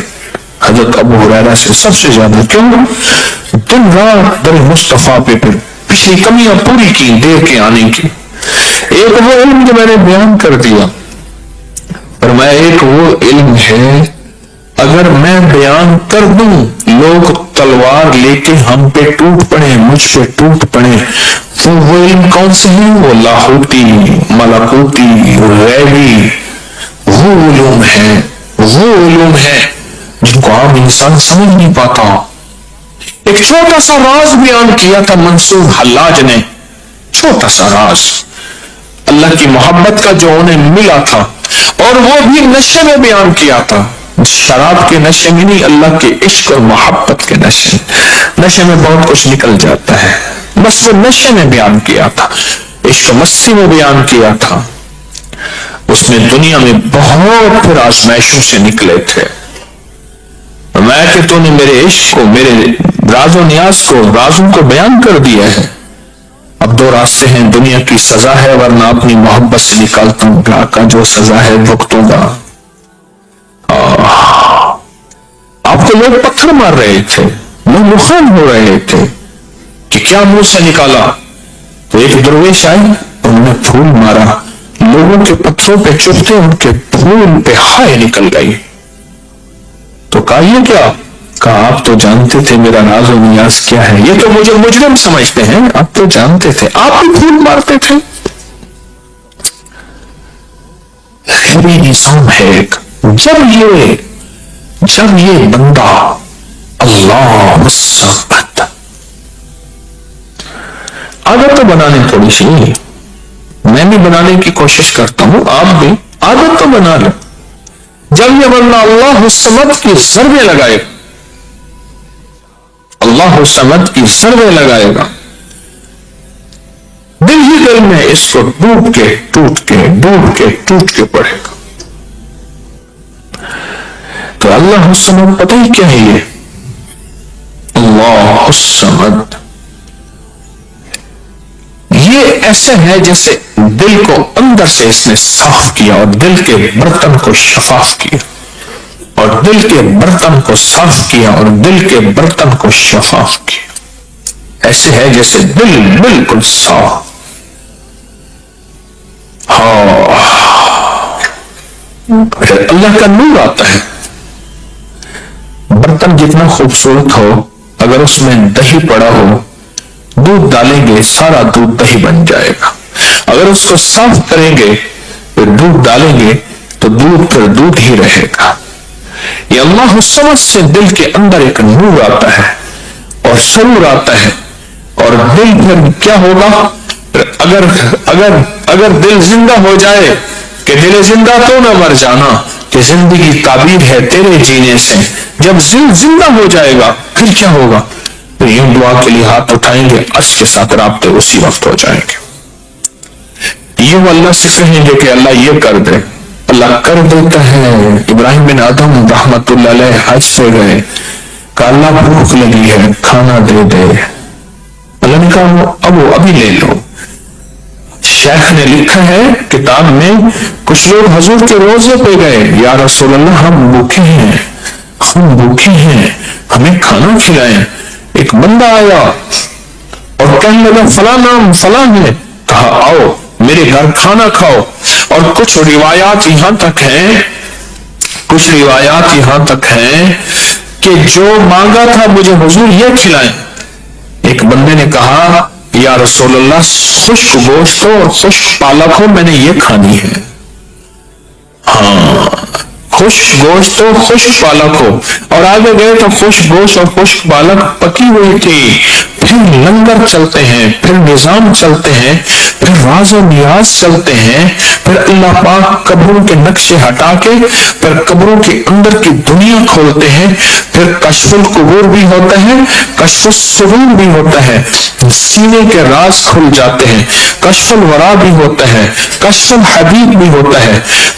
حضرت ابو ہریرہ سے سب سے زیادہ، کیوں؟ دن رات در مصطفیٰ پہ پھر پچھلی کمیاں پوری کی دے کے آنے کی۔ ایک وہ علم جو میں نے بیان کر دیا، فرمایا ایک وہ علم ہے اگر میں بیان کر دوں لوگ تلوار لے کے ہم پہ ٹوٹ پڑے، مجھ پہ ٹوٹ پڑے، تو وہ علم کون سے ہیں؟ وہ لاہوتی، ملکوتی، غیبی، وہ علوم ہے، وہ علوم ہے جن کو عام انسان سمجھ نہیں پاتا۔ ایک چھوٹا سا راز بیان کیا تھا منصور حلاج نے، چھوٹا سا راز اللہ کی محبت کا جو انہیں ملا تھا، اور وہ بھی نشے میں بیان کیا تھا، شراب کے نشے میں نہیں، اللہ کے عشق اور محبت کے نشے۔ نشے میں بہت کچھ نکل جاتا ہے، بس وہ نشے میں بیان کیا تھا، عشق مستی میں بیان کیا تھا۔ اس میں دنیا میں بہت پھر آزمائشوں سے نکلے تھے، میں کہ تو نے میرے عشق کو، میرے راز و نیاز کو، رازوں کو بیان کر دیا ہے۔ اب 2 راستے ہیں، دنیا کی سزا ہے ورنہ اپنی محبت سے نکالتا ہوں، آقا جو سزا ہے بھگتوں گا۔ آپ کو لوگ پتھر مار رہے تھے، لوگ مخان ہو رہے تھے کہ کیا منہ سے نکالا، تو ایک درویش آئے، انہوں نے پھول مارا، لوگوں کے پتھروں پہ چپتے ان کے پھول پہ ہائے نکل گئی، تو کہا یہ کیا؟ کہا آپ تو جانتے تھے میرا راز و نیاز کیا ہے، یہ تو مجھے مجرم سمجھتے ہیں، آپ تو جانتے تھے، آپ بھی پھول مارتے تھے۔ غیبی نظام ہے ایک، جب یہ بندہ اللہ وسعت، عادت تو بنانے تھوڑی سی، میں بھی بنانے کی کوشش کرتا ہوں، آپ بھی عادت تو بنا لیں۔ جب یہ بندہ اللہ الصمد کی ضربیں لگائے، اللہ الصمد کی ضربیں لگائے گا، دل ہی دل میں اس کو ڈوب کے ٹوٹ کے ڈوب کے ٹوٹ کے پڑھے گا۔ اللہ الصمد پتہ ہی کیا ہے یہ؟ اللہ الصمد یہ ایسا ہے جیسے دل کو اندر سے اس نے صاف کیا اور دل کے برتن کو شفاف کیا، اور دل کے برتن کو صاف کیا اور دل کے برتن کو شفاف کیا۔ ایسے ہے جیسے دل بالکل صاف۔ اللہ کا نور آتا ہے۔ برتن جتنا خوبصورت ہو، اگر اس میں دہی پڑا ہو، دودھ ڈالیں گے سارا دودھ دہی بن جائے گا۔ اگر اس کو صاف کریں گے پھر دودھ ڈالیں گے تو دودھ پھر دودھ ہی رہے گا۔ یہ اللہ الصمد سے دل کے اندر ایک نور آتا ہے اور سرور آتا ہے، اور دل پھر کیا ہوگا؟ اگر دل زندہ ہو جائے کہ دل زندہ تو نہ مر جانا، کہ زندگی تعبیر ہے تیرے جینے سے، جب دل زندہ ہو جائے گا پھر کیا ہوگا؟ پھر یوں دعا کے لیے ہاتھ اٹھائیں گے، عرش کے ساتھ رابطے اسی وقت ہو جائیں گے۔ یوں اللہ سے کہیں گے کہ اللہ یہ کر دے، اللہ کر دیتا ہے۔ ابراہیم بن ادم رحمت اللہ علیہ حج پہ گئے، کہا اللہ بھوک لگی ہے کھانا دے دے، اللہ نے کہا ابھی لے لو۔ شیخ نے لکھا ہے کتاب میں، کچھ لوگ حضور کے روزے پہ گئے، یا رسول اللہ ہم بھوکے ہیں، ہمیں کھانا کھلائیں۔ ایک بندہ آیا اور کہنے لگا فلاں نام فلاں ہے، کہا آؤ میرے گھر کھانا کھاؤ۔ اور کچھ روایات یہاں تک ہیں کہ جو مانگا تھا مجھے حضور یہ کھلائیں۔ ایک بندے نے کہا یا رسول اللہ خشک گوشت ہو اور خشک پالک ہو، میں نے یہ کھانی ہے۔ خشک گوشت ہو خشک پالک ہو، اور آگے گئے تو خشک گوشت اور خشک پالک پکی ہوئی تھی۔ پھر لنگر چلتے ہیں، پھر نظام چلتے ہیں، پھر راز و نیاز چلتے ہیں، پھر اللہ پاک قبروں کے نقشے ہٹا کے پھر قبروں کے اندر کی دنیا کھولتے ہیں، پھر کشف القبور بھی ہوتا ہے، کشف الصدور بھی ہوتا ہے، سینے کے راز کھل جاتے ہیں، کشف الورا بھی ہوتا ہے، کشف الحبیب بھی ہوتا ہے،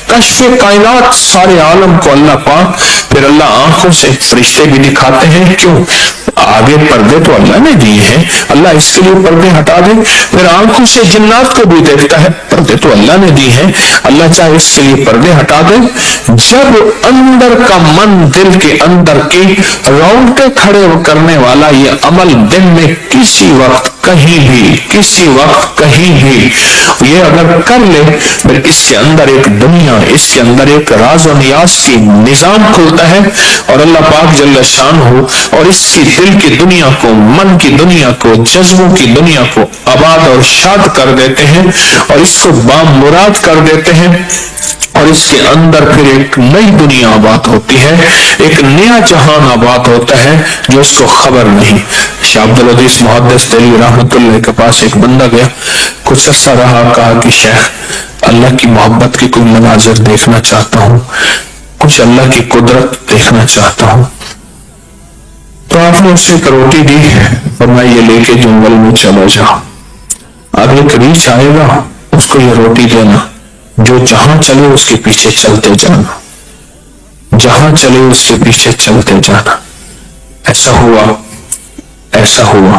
کشف کائنات سارے عالم کو اللہ پاک پھر اللہ آنکھوں سے فرشتے بھی دکھاتے ہیں۔ کیوں؟ آگے پردے تو اللہ نے دیے ہیں، اللہ اس کے لیے پردے ہٹا دے، پھر آنکھوں سے جنات کو بھی دیکھتا ہے، پردے تو اللہ نے دی ہیں، اللہ چاہے اس کے لیے پردے ہٹا دے۔ جب اندر کا من، دل کے اندر کی رونقیں کھڑے کرنے والا یہ عمل دن میں کسی وقت کہیں بھی یہ اگر کر لے، پھر اس کے اندر ایک دنیا، اس کے اندر ایک راز و نیاز کی نظام کھلتا ہے، اور اللہ پاک جل شان ہو اور اس کی دل کی دنیا کو، من کی دنیا کو، جذبوں کی دنیا کو آباد اور شاد کر دیتے ہیں، اور اس کو بامراد کر دیتے ہیں، اور اس کے اندر پھر ایک نئی دنیا آباد ہوتی ہے، ایک نیا جہان آباد ہوتا ہے جو اس کو خبر نہیں۔ شاہ عبدالعزیز محدث دہلوی رحمت اللہ کے پاس ایک بندہ گیا، کچھ عرصہ رہا، کہا کہ شیخ اللہ کی محبت کی کوئی مناظر دیکھنا چاہتا ہوں، کچھ اللہ کی قدرت دیکھنا چاہتا ہوں۔ تو آپ نے اسے ایک روٹی دی، فرمایا یہ لے کے جنگل میں چلا جا، اب ایک ریچھ آئے گا اس کو یہ روٹی دینا، جو جہاں چلے اس کے پیچھے چلتے جانا، جہاں چلے اس کے پیچھے چلتے جانا۔ ایسا ہوا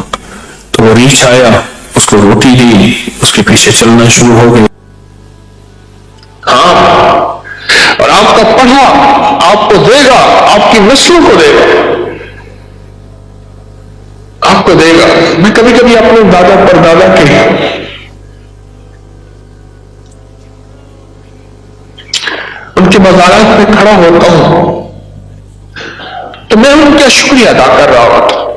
تو وہ ریچھ آیا، اس کو روٹی دی، اس کے پیچھے چلنا شروع ہو گئے۔ اور آپ کا پڑھا آپ کو دے گا، آپ کی نسلوں کو دے گا، آپ کو دے گا۔ میں کبھی کبھی اپنے دادا پردادا کے ان کے مزارات میں کھڑا ہوتا ہوں تو میں ان کا شکریہ ادا کر رہا ہوتا ہوں۔